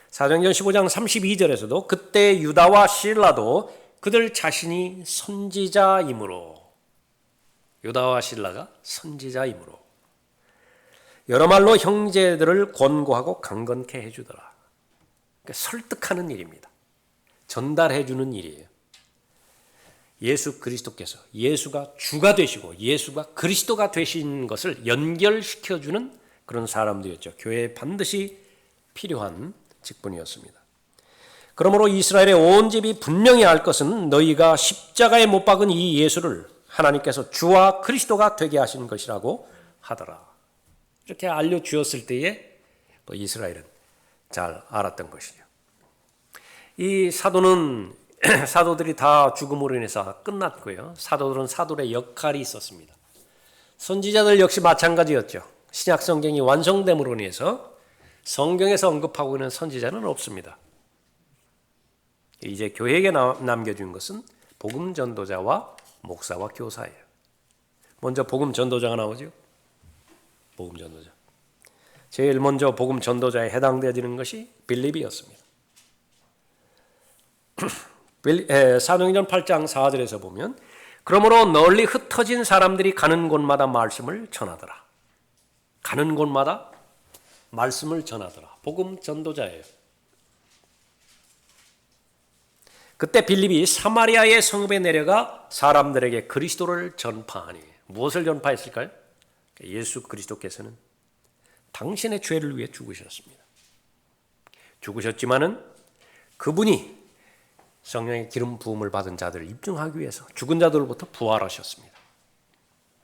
사도행전 15장 32절에서도 그때 유다와 실라도 그들 자신이 선지자이므로, 유다와 실라가 선지자이므로 여러 말로 형제들을 권고하고 강건케 해주더라. 그러니까 설득하는 일입니다. 전달해 주는 일이에요. 예수 그리스도께서 예수가 주가 되시고 예수가 그리스도가 되신 것을 연결시켜주는 그런 사람들이었죠. 교회에 반드시 필요한 직분이었습니다. 그러므로 이스라엘의 온 집이 분명히 알 것은 너희가 십자가에 못 박은 이 예수를 하나님께서 주와 그리스도가 되게 하신 것이라고 하더라. 이렇게 알려주었을 때에 또 이스라엘은 잘 알았던 것이죠. 이 사도는 사도들이 다 죽음으로 인해서 끝났고요. 사도들은 사도의 역할이 있었습니다. 선지자들 역시 마찬가지였죠. 신약 성경이 완성됨으로 인해서 성경에서 언급하고 있는 선지자는 없습니다. 이제 교회에게 남겨준 것은 복음 전도자와 목사와 교사예요. 먼저 복음 전도자가 나오죠. 복음 전도자. 제일 먼저 복음 전도자에 해당되어지는 것이 빌립이었습니다. 사도행전 8장 4절에서 보면 그러므로 널리 흩어진 사람들이 가는 곳마다 말씀을 전하더라. 가는 곳마다 말씀을 전하더라. 복음 전도자예요. 그때 빌립이 사마리아의 성읍에 내려가 사람들에게 그리스도를 전파하니 무엇을 전파했을까요? 예수 그리스도께서는 당신의 죄를 위해 죽으셨습니다. 죽으셨지만은 그분이 성령의 기름 부음을 받은 자들을 입증하기 위해서 죽은 자들로부터 부활하셨습니다.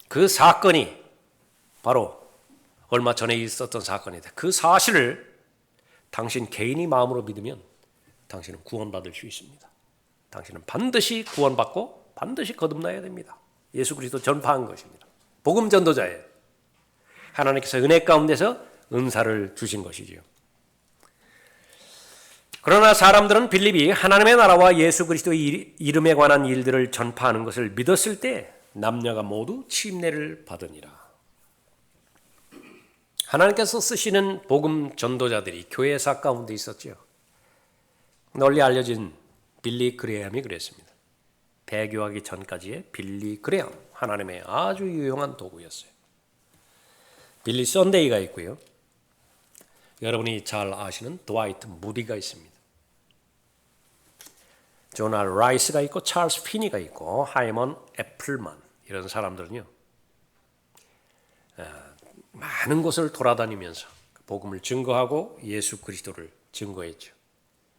그 사건이 바로 얼마 전에 있었던 사건인데 그 사실을 당신 개인이 마음으로 믿으면 당신은 구원받을 수 있습니다. 당신은 반드시 구원받고 반드시 거듭나야 됩니다. 예수 그리스도 전파한 것입니다. 복음 전도자예요. 하나님께서 은혜 가운데서 은사를 주신 것이지요. 그러나 사람들은 빌립이 하나님의 나라와 예수 그리스도의 이름에 관한 일들을 전파하는 것을 믿었을 때 남녀가 모두 침례를 받으니라. 하나님께서 쓰시는 복음 전도자들이 교회사 가운데 있었죠. 널리 알려진 빌리 그레함이 그랬습니다. 배교하기 전까지의 빌리 그레함, 하나님의 아주 유용한 도구였어요. 빌리 썬데이가 있고요. 여러분이 잘 아시는 드와이트 무디가 있습니다. 조나 라이스가 있고 찰스 피니가 있고 하이먼 애플만, 이런 사람들은요 많은 곳을 돌아다니면서 복음을 증거하고 예수 그리스도를 증거했죠.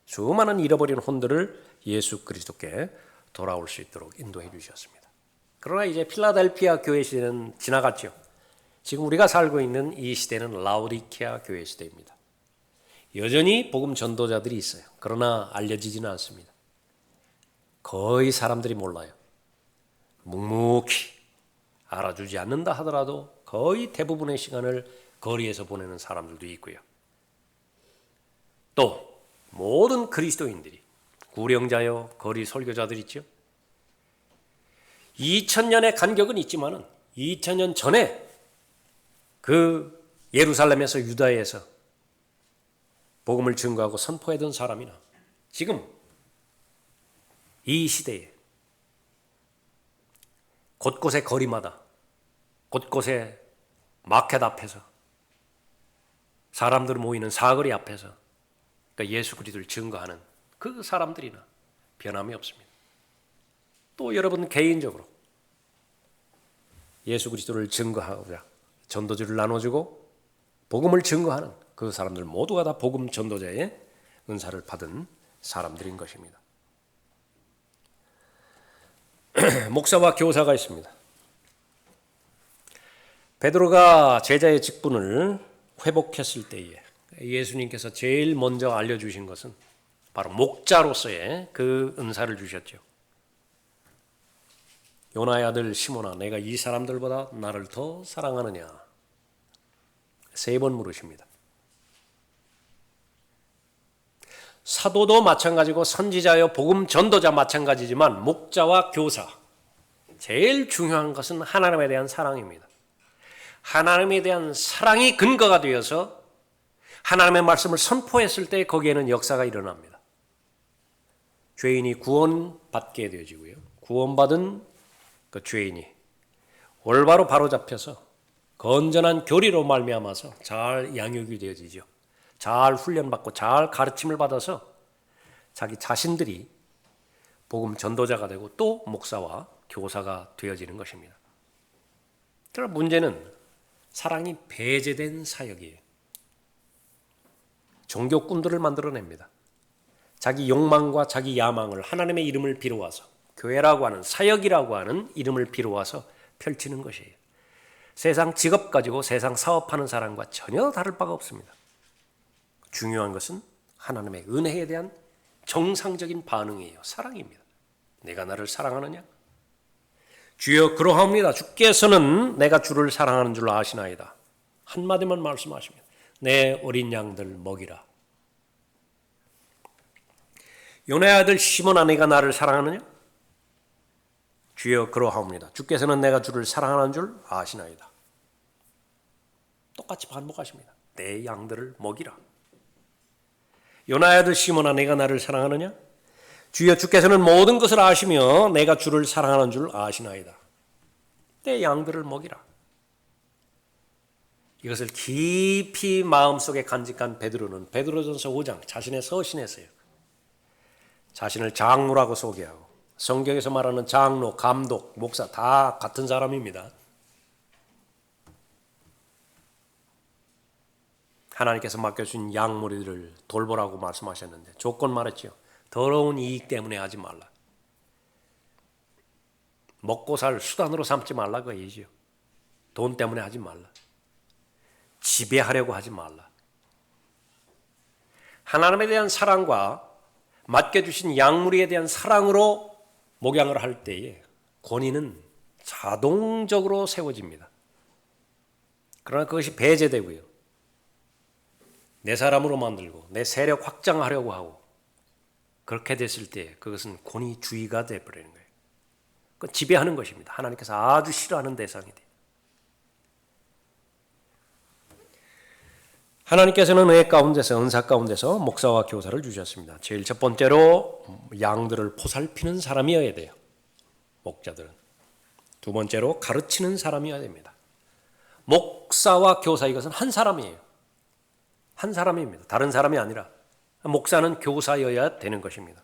수많은 잃어버린 혼들을 예수 그리스도께 돌아올 수 있도록 인도해 주셨습니다. 그러나 이제 필라델피아 교회 시대는 지나갔죠. 지금 우리가 살고 있는 이 시대는 라오디케아 교회 시대입니다. 여전히 복음 전도자들이 있어요. 그러나 알려지지는 않습니다. 거의 사람들이 몰라요. 묵묵히 알아주지 않는다 하더라도 거의 대부분의 시간을 거리에서 보내는 사람들도 있고요. 또 모든 그리스도인들이 구령자여 거리 설교자들 있죠. 2000년의 간격은 있지만은 2000년 전에 그 예루살렘에서 유다에서 복음을 증거하고 선포하던 사람이나 지금 이 시대에 곳곳의 거리마다 곳곳의 마켓 앞에서 사람들 모이는 사거리 앞에서 그러니까 예수 그리스도를 증거하는 그 사람들이나 변함이 없습니다. 또 여러분 개인적으로 예수 그리스도를 증거하고자 전도지를 나눠주고 복음을 증거하는 그 사람들 모두가 다 복음 전도자의 은사를 받은 사람들인 것입니다. 목사와 교사가 있습니다. 베드로가 제자의 직분을 회복했을 때에 예수님께서 제일 먼저 알려주신 것은 바로 목자로서의 그 은사를 주셨죠. 요나의 아들 시몬아, 내가 이 사람들보다 나를 더 사랑하느냐? 3번 물으십니다. 사도도 마찬가지고 선지자여 복음 전도자 마찬가지지만 목자와 교사, 제일 중요한 것은 하나님에 대한 사랑입니다. 하나님에 대한 사랑이 근거가 되어서 하나님의 말씀을 선포했을 때 거기에는 역사가 일어납니다. 죄인이 구원받게 되어지고요. 구원받은 그 죄인이 올바로 바로잡혀서 건전한 교리로 말미암아서 잘 양육이 되어지죠. 잘 훈련받고 잘 가르침을 받아서 자기 자신들이 복음 전도자가 되고 또 목사와 교사가 되어지는 것입니다. 그러나 문제는 사랑이 배제된 사역이에요. 종교꾼들을 만들어냅니다. 자기 욕망과 자기 야망을 하나님의 이름을 빌어와서 교회라고 하는 사역이라고 하는 이름을 빌어와서 펼치는 것이에요. 세상 직업 가지고 세상 사업하는 사람과 전혀 다를 바가 없습니다. 중요한 것은 하나님의 은혜에 대한 정상적인 반응이에요. 사랑입니다. 내가 나를 사랑하느냐? 주여 그러하옵니다. 주께서는 내가 주를 사랑하는 줄 아시나이다. 한마디만 말씀하십니다. 내 어린 양들 먹이라. 요나의 아들 시몬아, 내가 나를 사랑하느냐? 주여 그러하옵니다. 주께서는 내가 주를 사랑하는 줄 아시나이다. 똑같이 반복하십니다. 내 양들을 먹이라. 요나의 아들 시몬아, 내가 나를 사랑하느냐? 주여 주께서는 모든 것을 아시며 내가 주를 사랑하는 줄 아시나이다. 내 양들을 먹이라. 이것을 깊이 마음속에 간직한 베드로는 베드로전서 5장 자신의 서신에서요, 자신을 장로라고 소개하고, 성경에서 말하는 장로, 감독, 목사 다 같은 사람입니다. 하나님께서 맡겨주신 양무리들을 돌보라고 말씀하셨는데 조건 말했죠. 더러운 이익 때문에 하지 말라. 먹고 살 수단으로 삼지 말라 그 얘기죠. 돈 때문에 하지 말라. 지배하려고 하지 말라. 하나님에 대한 사랑과 맡겨주신 양무리에 대한 사랑으로 목양을 할 때에 권위는 자동적으로 세워집니다. 그러나 그것이 배제되고요, 내 사람으로 만들고 내 세력 확장하려고 하고 그렇게 됐을 때 그것은 권위주의가 되어버리는 거예요. 그건 지배하는 것입니다. 하나님께서 아주 싫어하는 대상이 돼요. 하나님께서는 은혜 가운데서, 은사 가운데서 목사와 교사를 주셨습니다. 제일 첫 번째로 양들을 보살피는 사람이어야 돼요. 목자들은. 두 번째로 가르치는 사람이어야 됩니다. 목사와 교사, 이것은 한 사람이에요. 한 사람입니다. 다른 사람이 아니라 목사는 교사여야 되는 것입니다.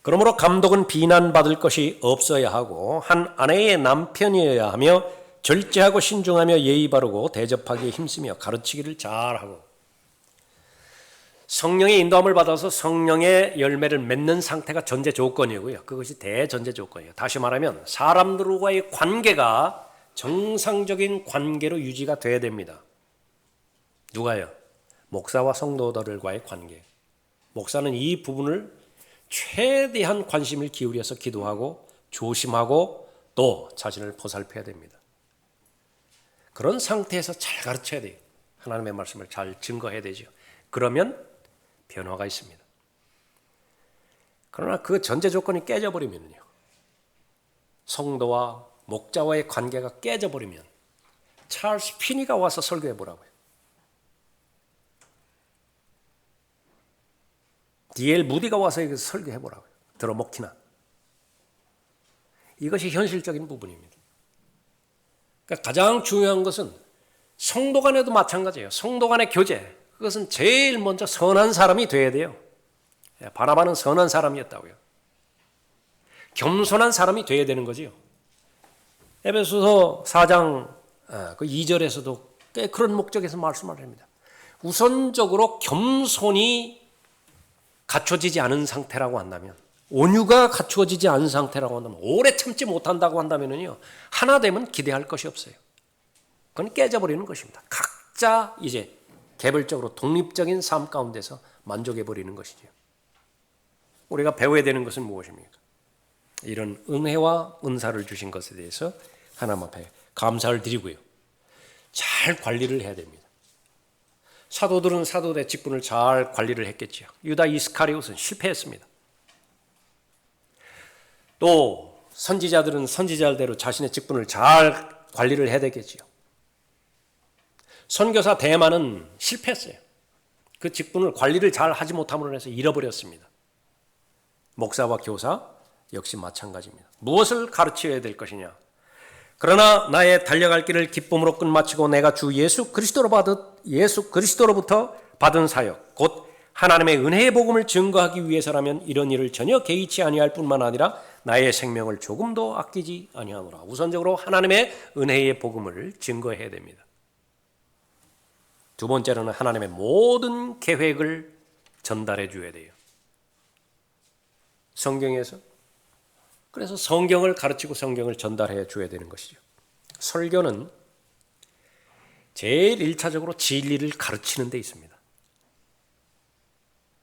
그러므로 감독은 비난받을 것이 없어야 하고 한 아내의 남편이어야 하며 절제하고 신중하며 예의 바르고 대접하기에 힘쓰며 가르치기를 잘하고, 성령의 인도함을 받아서 성령의 열매를 맺는 상태가 전제 조건이고요. 그것이 대전제 조건이에요. 다시 말하면 사람들과의 관계가 정상적인 관계로 유지가 돼야 됩니다. 누가요? 목사와 성도들과의 관계. 목사는 이 부분을 최대한 관심을 기울여서 기도하고 조심하고 또 자신을 보살펴야 됩니다. 그런 상태에서 잘 가르쳐야 돼요. 하나님의 말씀을 잘 증거해야 되죠. 그러면 변화가 있습니다. 그러나 그 전제 조건이 깨져버리면요, 성도와 목자와의 관계가 깨져버리면 찰스 피니가 와서 설교해보라고요. D.L. 무디가 와서 여기서 설교해보라고요. 들어먹히나. 이것이 현실적인 부분입니다. 그러니까 가장 중요한 것은 성도 간에도 마찬가지예요. 성도 간의 교제. 그것은 제일 먼저 선한 사람이 돼야 돼요. 바나바는 선한 사람이었다고요. 겸손한 사람이 돼야 되는 거지요. 에베소서 4장 그 2절에서도 꽤 그런 목적에서 말씀을 합니다. 우선적으로 겸손이 갖춰지지 않은 상태라고 한다면, 온유가 갖추어지지 않은 상태라고 한다면, 오래 참지 못한다고 한다면요, 하나 되면 기대할 것이 없어요. 그건 깨져버리는 것입니다. 각자 이제 개별적으로 독립적인 삶 가운데서 만족해버리는 것이죠. 우리가 배워야 되는 것은 무엇입니까? 이런 은혜와 은사를 주신 것에 대해서 하나님 앞에 감사를 드리고요, 잘 관리를 해야 됩니다. 사도들은 사도의 직분을 잘 관리를 했겠죠. 유다 이스카리옷은 실패했습니다. 또 선지자들은 선지자들대로 자신의 직분을 잘 관리를 해야 되겠지요. 선교사 대만은 실패했어요. 그 직분을 관리를 잘 하지 못함으로 해서 잃어버렸습니다. 목사와 교사 역시 마찬가지입니다. 무엇을 가르쳐야 될 것이냐? 그러나 나의 달려갈 길을 기쁨으로 끝마치고 내가 주 예수 그리스도로부터 받은 사역, 곧 하나님의 은혜의 복음을 증거하기 위해서라면 이런 일을 전혀 개의치 아니할 뿐만 아니라 나의 생명을 조금도 아끼지 아니하노라. 우선적으로 하나님의 은혜의 복음을 증거해야 됩니다. 두 번째로는 하나님의 모든 계획을 전달해 줘야 돼요. 성경에서. 그래서 성경을 가르치고 성경을 전달해 줘야 되는 것이죠. 설교는 제일 1차적으로 진리를 가르치는 데 있습니다.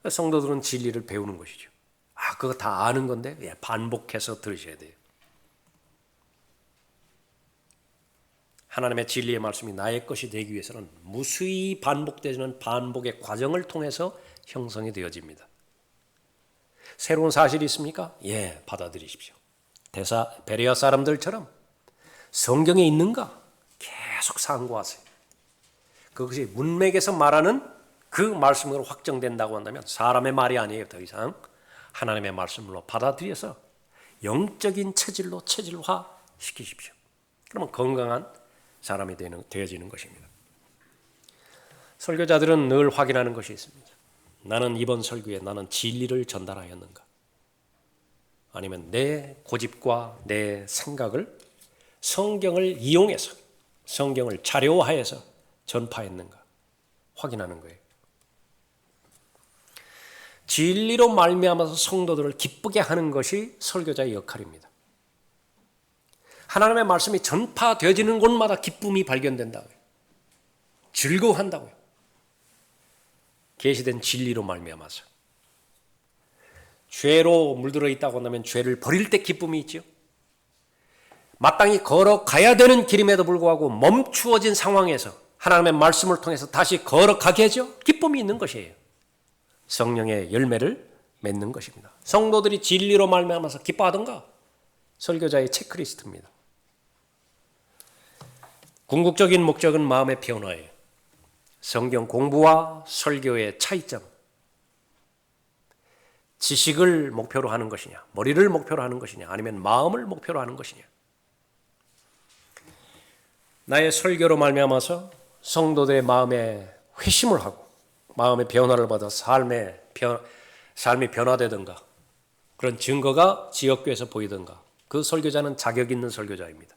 성도들은 진리를 배우는 것이죠. 그거 다 아는 건데 반복해서 들으셔야 돼요. 하나님의 진리의 말씀이 나의 것이 되기 위해서는 무수히 반복되는 반복의 과정을 통해서 형성이 되어집니다. 새로운 사실이 있습니까? 받아들이십시오. 베레아 사람들처럼 성경에 있는가? 계속 상고하세요. 그것이 문맥에서 말하는 그 말씀으로 확정된다고 한다면 사람의 말이 아니에요. 더 이상 하나님의 말씀으로 받아들여서 영적인 체질로 체질화시키십시오. 그러면 건강한 사람이 되어지는 것입니다. 설교자들은 늘 확인하는 것이 있습니다. 나는 이번 설교에 나는 진리를 전달하였는가? 아니면 내 고집과 내 생각을 성경을 이용해서 성경을 자료화해서 전파했는가? 확인하는 거예요. 진리로 말미암아서 성도들을 기쁘게 하는 것이 설교자의 역할입니다. 하나님의 말씀이 전파되어지는 곳마다 기쁨이 발견된다고요. 즐거워한다고요. 계시된 진리로 말미암아서. 죄로 물들어 있다고 한다면 죄를 버릴 때 기쁨이 있죠. 마땅히 걸어가야 되는 길임에도 불구하고 멈추어진 상황에서 하나님의 말씀을 통해서 다시 걸어가게 하죠. 기쁨이 있는 것이에요. 성령의 열매를 맺는 것입니다. 성도들이 진리로 말미암아서 기뻐하던가? 설교자의 체크리스트입니다. 궁극적인 목적은 마음의 변화예요. 성경 공부와 설교의 차이점. 지식을 목표로 하는 것이냐, 머리를 목표로 하는 것이냐, 아니면 마음을 목표로 하는 것이냐. 나의 설교로 말미암아서 성도들의 마음에 회심을 하고 마음의 변화를 받아 삶이 변화되든가 그런 증거가 지역교회에서 보이든가 그 설교자는 자격 있는 설교자입니다.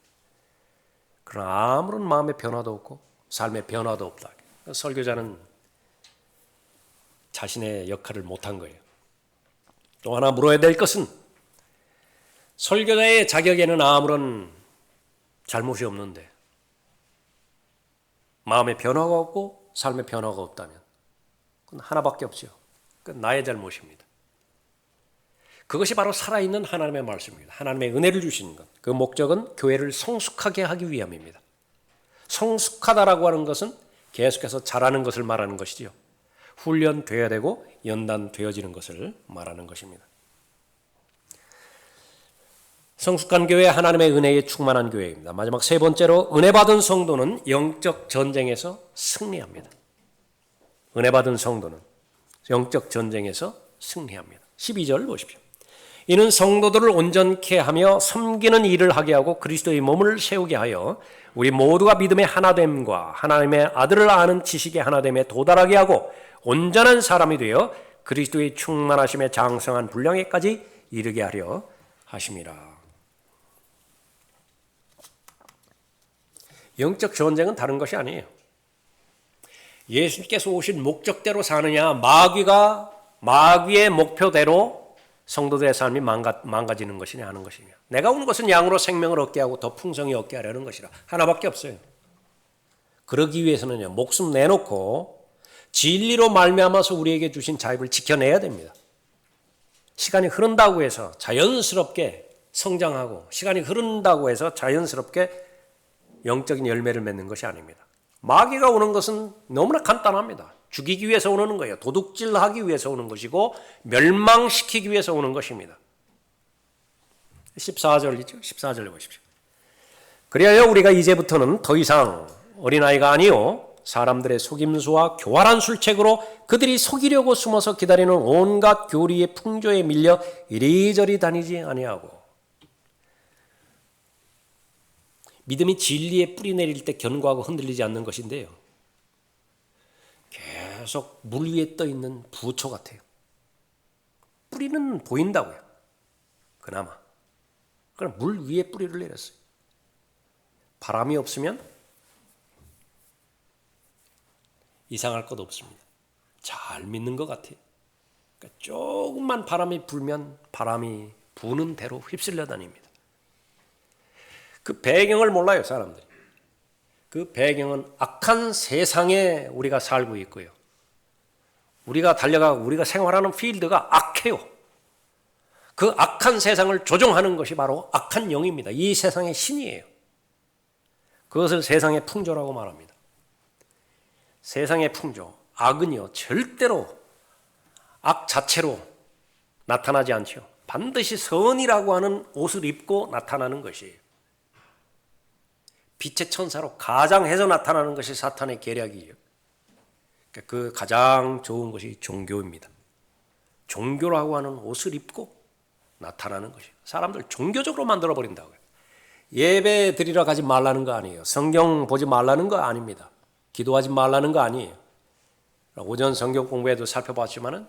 그러나 아무런 마음의 변화도 없고 삶의 변화도 없다. 설교자는 자신의 역할을 못한 거예요. 또 하나 물어야 될 것은 설교자의 자격에는 아무런 잘못이 없는데 마음의 변화가 없고 삶의 변화가 없다면 그건 하나밖에 없죠. 그건 나의 잘못입니다. 그것이 바로 살아있는 하나님의 말씀입니다. 하나님의 은혜를 주시는 것. 그 목적은 교회를 성숙하게 하기 위함입니다. 성숙하다라고 하는 것은 계속해서 자라는 것을 말하는 것이지요. 훈련되어야 되고 연단되어지는 것을 말하는 것입니다. 성숙한 교회, 하나님의 은혜에 충만한 교회입니다. 마지막 세 번째로 은혜 받은 성도는 영적 전쟁에서 승리합니다. 은혜 받은 성도는 영적 전쟁에서 승리합니다. 12절 보십시오. 이는 성도들을 온전케 하며 섬기는 일을 하게 하고 그리스도의 몸을 세우게 하여 우리 모두가 믿음의 하나됨과 하나님의 아들을 아는 지식의 하나됨에 도달하게 하고 온전한 사람이 되어 그리스도의 충만하심에 장성한 분량에까지 이르게 하려 하심이라. 영적 전쟁은 다른 것이 아니에요. 예수님께서 오신 목적대로 사느냐, 마귀의 목표대로 성도들의 삶이 망가지는 것이냐 하는 것이냐. 내가 온 것은 양으로 생명을 얻게 하고 더 풍성히 얻게 하려는 것이라. 하나밖에 없어요. 그러기 위해서는요, 목숨 내놓고 진리로 말미암아서 우리에게 주신 자유를 지켜내야 됩니다. 시간이 흐른다고 해서 자연스럽게 성장하고 시간이 흐른다고 해서 자연스럽게 영적인 열매를 맺는 것이 아닙니다. 마귀가 오는 것은 너무나 간단합니다. 죽이기 위해서 오는 거예요. 도둑질하기 위해서 오는 것이고 멸망시키기 위해서 오는 것입니다. 14절이죠. 14절을 보십시오. 그리하여 우리가 이제부터는 더 이상 어린아이가 아니요 사람들의 속임수와 교활한 술책으로 그들이 속이려고 숨어서 기다리는 온갖 교리의 풍조에 밀려 이리저리 다니지 아니하고. 믿음이 진리에 뿌리 내릴 때 견고하고 흔들리지 않는 것인데요, 계속 물 위에 떠 있는 부초 같아요. 뿌리는 보인다고요. 그나마. 그럼 물 위에 뿌리를 내렸어요. 바람이 없으면 이상할 것 없습니다. 잘 믿는 것 같아요. 그러니까 조금만 바람이 불면 바람이 부는 대로 휩쓸려 다닙니다. 그 배경을 몰라요, 사람들이. 그 배경은 악한 세상에 우리가 살고 있고요. 우리가 달려가고 우리가 생활하는 필드가 악해요. 그 악한 세상을 조종하는 것이 바로 악한 영입니다. 이 세상의 신이에요. 그것을 세상의 풍조라고 말합니다. 세상의 풍조, 악은요, 절대로 악 자체로 나타나지 않죠. 반드시 선이라고 하는 옷을 입고 나타나는 것이에요. 빛의 천사로 가장해서 나타나는 것이 사탄의 계략이에요. 그 가장 좋은 것이 종교입니다. 종교라고 하는 옷을 입고 나타나는 것이에요. 사람들 종교적으로 만들어버린다고요. 예배 드리러 가지 말라는 거 아니에요. 성경 보지 말라는 거 아닙니다. 기도하지 말라는 거 아니에요. 오전 성경 공부에도 살펴봤지만은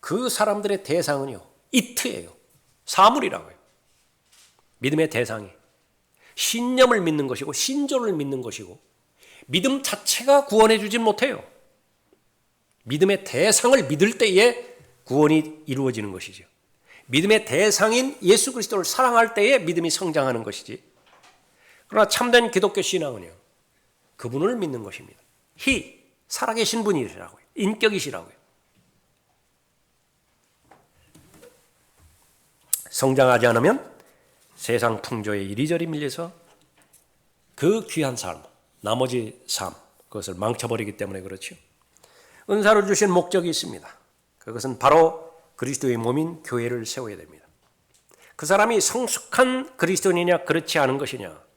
그 사람들의 대상은요, 이트예요. 사물이라고요. 믿음의 대상이 신념을 믿는 것이고 신조를 믿는 것이고 믿음 자체가 구원해 주진 못해요. 믿음의 대상을 믿을 때에 구원이 이루어지는 것이죠. 믿음의 대상인 예수 그리스도를 사랑할 때에 믿음이 성장하는 것이지. 그러나 참된 기독교 신앙은요, 그분을 믿는 것입니다. 살아계신 분이시라고요. 인격이시라고요. 성장하지 않으면 세상 풍조에 이리저리 밀려서 그 귀한 삶, 나머지 삶, 그것을 망쳐버리기 때문에 그렇죠. 은사를 주신 목적이 있습니다. 그것은 바로 그리스도의 몸인 교회를 세워야 됩니다. 그 사람이 성숙한 그리스도인이냐 그렇지 않은 것이냐,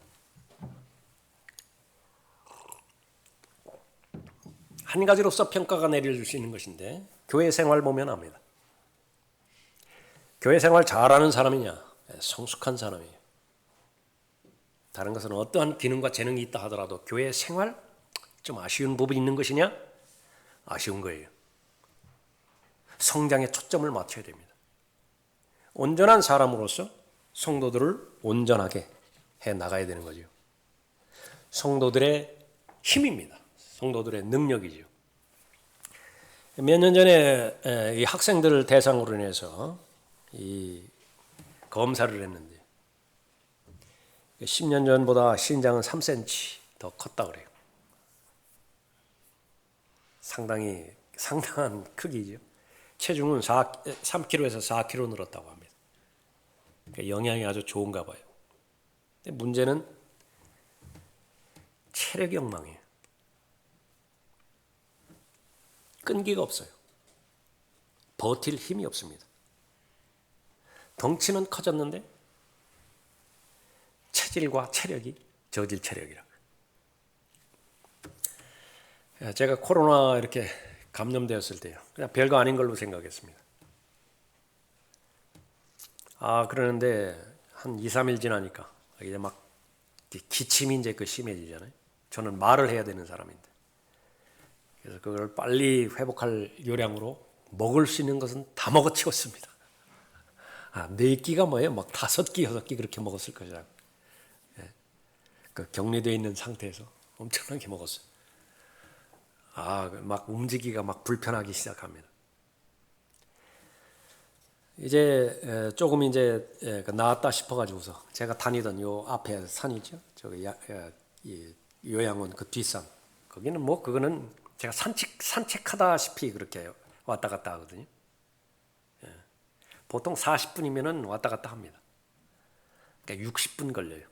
한 가지로서 평가가 내려질 수 있는 것인데, 교회 생활 보면 압니다. 교회 생활 잘하는 사람이냐, 성숙한 사람이에요. 다른 것은 어떠한 기능과 재능이 있다 하더라도 교회 생활 좀 아쉬운 부분이 있는 것이냐? 아쉬운 거예요. 성장에 초점을 맞춰야 됩니다. 온전한 사람으로서 성도들을 온전하게 해 나가야 되는 거죠. 성도들의 힘입니다. 성도들의 능력이죠. 몇 년 전에 이 학생들을 대상으로 해서 이 검사를 했는데 10년 전보다 신장은 3cm 더 컸다 그래요. 상당한 크기죠. 체중은 3kg에서 4kg 늘었다고 합니다. 그러니까 영양이 아주 좋은가 봐요. 근데 문제는 체력이 엉망이에요. 끈기가 없어요. 버틸 힘이 없습니다. 덩치는 커졌는데 체질과 체력이 저질 체력이라고. 제가 코로나 이렇게 감염되었을 때요, 그냥 별거 아닌 걸로 생각했습니다. 그러는데 한 2, 3일 지나니까 이제 막 기침이 이제 심해지잖아요. 저는 말을 해야 되는 사람인데. 그래서 그걸 빨리 회복할 요량으로 먹을 수 있는 것은 다 먹어치웠습니다. 4끼가 뭐예요? 막 5끼, 6끼 그렇게 먹었을 것이라고. 그 격리되어 있는 상태에서 엄청나게 먹었어요. 막 움직이기가 막 불편하기 시작합니다. 이제 조금 이제 나았다 싶어가지고서 제가 다니던 요 앞에 산이죠. 저기 요양원 그 뒷산. 거기는 뭐 그거는 제가 산책하다시피 그렇게 왔다 갔다 하거든요. 보통 40분이면은 왔다 갔다 합니다. 그러니까 60분 걸려요.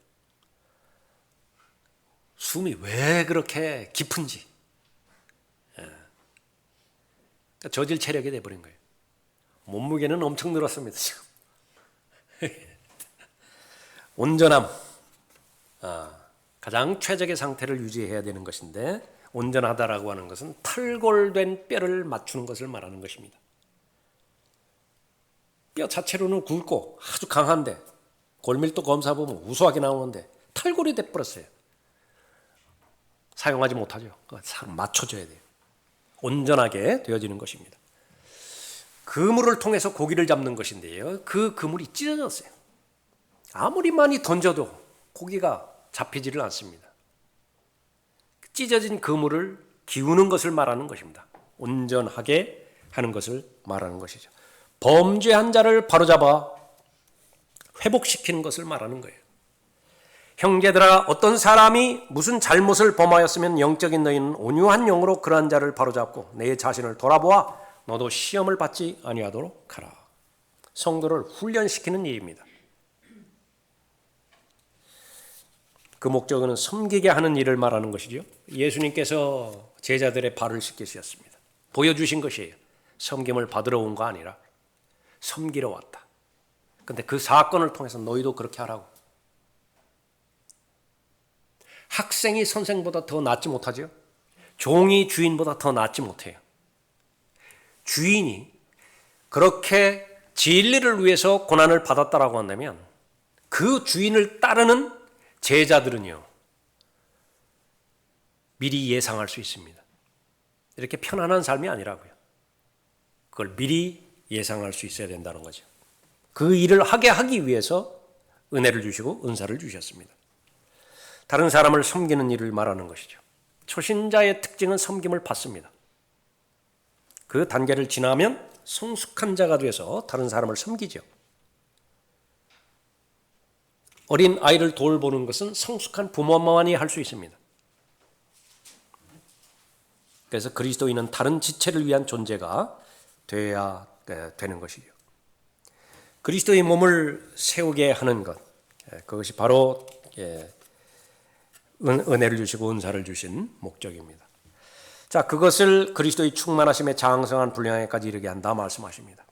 숨이 왜 그렇게 깊은지. 그러니까 저질 체력이 돼버린 거예요. 몸무게는 엄청 늘었습니다, 지금. 온전함. 가장 최적의 상태를 유지해야 되는 것인데, 온전하다라고 하는 것은 탈골된 뼈를 맞추는 것을 말하는 것입니다. 뼈 자체로는 굵고 아주 강한데, 골밀도 검사 보면 우수하게 나오는데, 탈골이 돼버렸어요. 사용하지 못하죠. 맞춰줘야 돼요. 온전하게 되어지는 것입니다. 그물을 통해서 고기를 잡는 것인데요. 그 그물이 찢어졌어요. 아무리 많이 던져도 고기가 잡히지를 않습니다. 찢어진 그물을 기우는 것을 말하는 것입니다. 온전하게 하는 것을 말하는 것이죠. 범죄한 자를 바로잡아 회복시키는 것을 말하는 거예요. 형제들아, 어떤 사람이 무슨 잘못을 범하였으면 영적인 너희는 온유한 영으로 그러한 자를 바로잡고 내 자신을 돌아보아 너도 시험을 받지 아니하도록 하라. 성도를 훈련시키는 일입니다. 그 목적은 섬기게 하는 일을 말하는 것이죠. 예수님께서 제자들의 발을 씻기셨습니다. 보여주신 것이에요. 섬김을 받으러 온 거 아니라 섬기러 왔다. 그런데 그 사건을 통해서 너희도 그렇게 하라고. 학생이 선생보다 더 낫지 못하죠. 종이 주인보다 더 낫지 못해요. 주인이 그렇게 진리를 위해서 고난을 받았다라고 한다면 그 주인을 따르는 제자들은요, 미리 예상할 수 있습니다. 이렇게 편안한 삶이 아니라고요. 그걸 미리 예상할 수 있어야 된다는 거죠. 그 일을 하기 위해서 은혜를 주시고 은사를 주셨습니다. 다른 사람을 섬기는 일을 말하는 것이죠. 초신자의 특징은 섬김을 받습니다. 그 단계를 지나면 성숙한 자가 되어서 다른 사람을 섬기죠. 어린 아이를 돌보는 것은 성숙한 부모만이 할 수 있습니다. 그래서 그리스도인은 다른 지체를 위한 존재가 되어야 되는 것이죠. 그리스도의 몸을 세우게 하는 것, 그것이 바로 은혜를 주시고 은사를 주신 목적입니다. 자, 그것을 그리스도의 충만하심에 장성한 분량에까지 이르게 한다 말씀하십니다.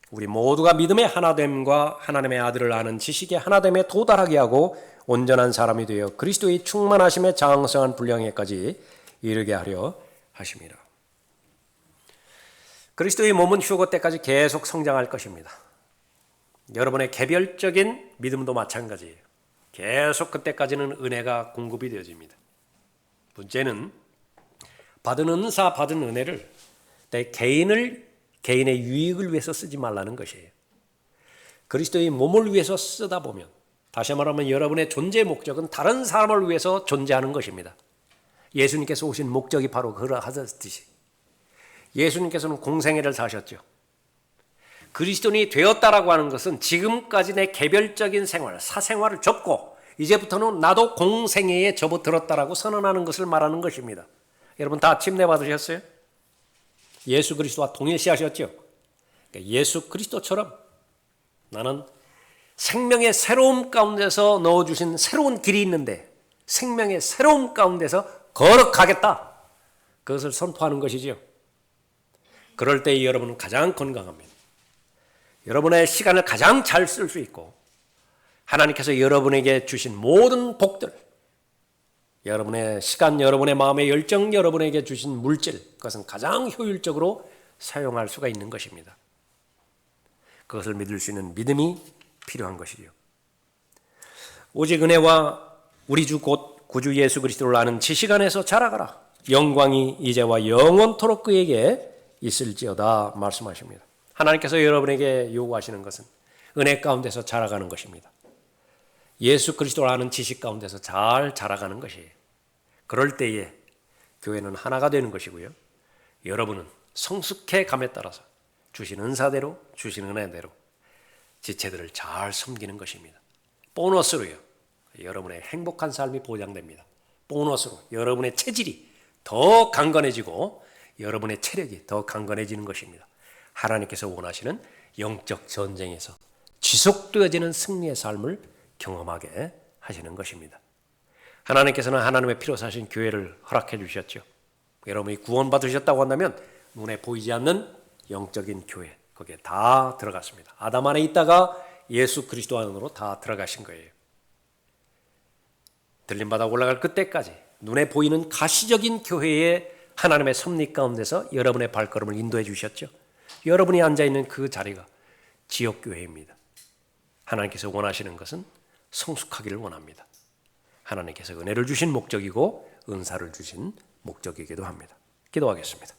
우리 모두가 믿음의 하나됨과 하나님의 아들을 아는 지식의 하나됨에 도달하게 하고 온전한 사람이 되어 그리스도의 충만하심에 장성한 분량에까지 이르게 하려 하십니다. 그리스도의 몸은 휴거 때까지 계속 성장할 것입니다. 여러분의 개별적인 믿음도 마찬가지예요. 계속 그때까지는 은혜가 공급이 되어집니다. 문제는 받은 은사, 받은 은혜를 내 개인의 유익을 위해서 쓰지 말라는 것이에요. 그리스도의 몸을 위해서 쓰다 보면, 다시 말하면 여러분의 존재 목적은 다른 사람을 위해서 존재하는 것입니다. 예수님께서 오신 목적이 바로 그러하셨듯이 예수님께서는 공생애를 사셨죠. 그리스도인이 되었다라고 하는 것은 지금까지 내 개별적인 생활, 사생활을 접고 이제부터는 나도 공생애에 접어들었다라고 선언하는 것을 말하는 것입니다. 여러분 다 침례 받으셨어요? 예수 그리스도와 동일시하셨죠? 그러니까 예수 그리스도처럼 나는 생명의 새로움 가운데서 넣어주신 새로운 길이 있는데 생명의 새로움 가운데서 걸어가겠다. 그것을 선포하는 것이죠. 그럴 때 여러분은 가장 건강합니다. 여러분의 시간을 가장 잘 쓸 수 있고 하나님께서 여러분에게 주신 모든 복들, 여러분의 시간, 여러분의 마음의 열정, 여러분에게 주신 물질, 그것은 가장 효율적으로 사용할 수가 있는 것입니다. 그것을 믿을 수 있는 믿음이 필요한 것이죠. 오직 은혜와 우리 주 곧 구주 예수 그리스도를 아는 지식 안에서 자라가라. 영광이 이제와 영원토록 그에게 있을지어다 예수 그리스도를 아는 지식 가운데서 잘 자라가는 것이에요. 그럴 때에 교회는 하나가 되는 것이고요. 여러분은 성숙해 감에 따라서 주신 은사대로, 주신 은혜대로 지체들을 잘 섬기는 것입니다. 보너스로요. 여러분의 행복한 삶이 보장됩니다. 보너스로 여러분의 체질이 더 강건해지고 여러분의 체력이 더 강건해지는 것입니다. 하나님께서 원하시는 영적 전쟁에서 지속되어지는 승리의 삶을 경험하게 하시는 것입니다. 하나님께서는 하나님의 피로 사신 교회를 허락해 주셨죠. 여러분이 구원받으셨다고 한다면 눈에 보이지 않는 영적인 교회, 거기에 다 들어갔습니다. 아담 안에 있다가 예수 그리스도 안으로 다 들어가신 거예요. 들림바닥 올라갈 그때까지 눈에 보이는 가시적인 교회의 하나님의 섭리 가운데서 여러분의 발걸음을 인도해 주셨죠. 여러분이 앉아있는 그 자리가 지역교회입니다. 하나님께서 원하시는 것은 성숙하기를 원합니다. 하나님께서 은혜를 주신 목적이고 은사를 주신 목적이기도 합니다. 기도하겠습니다.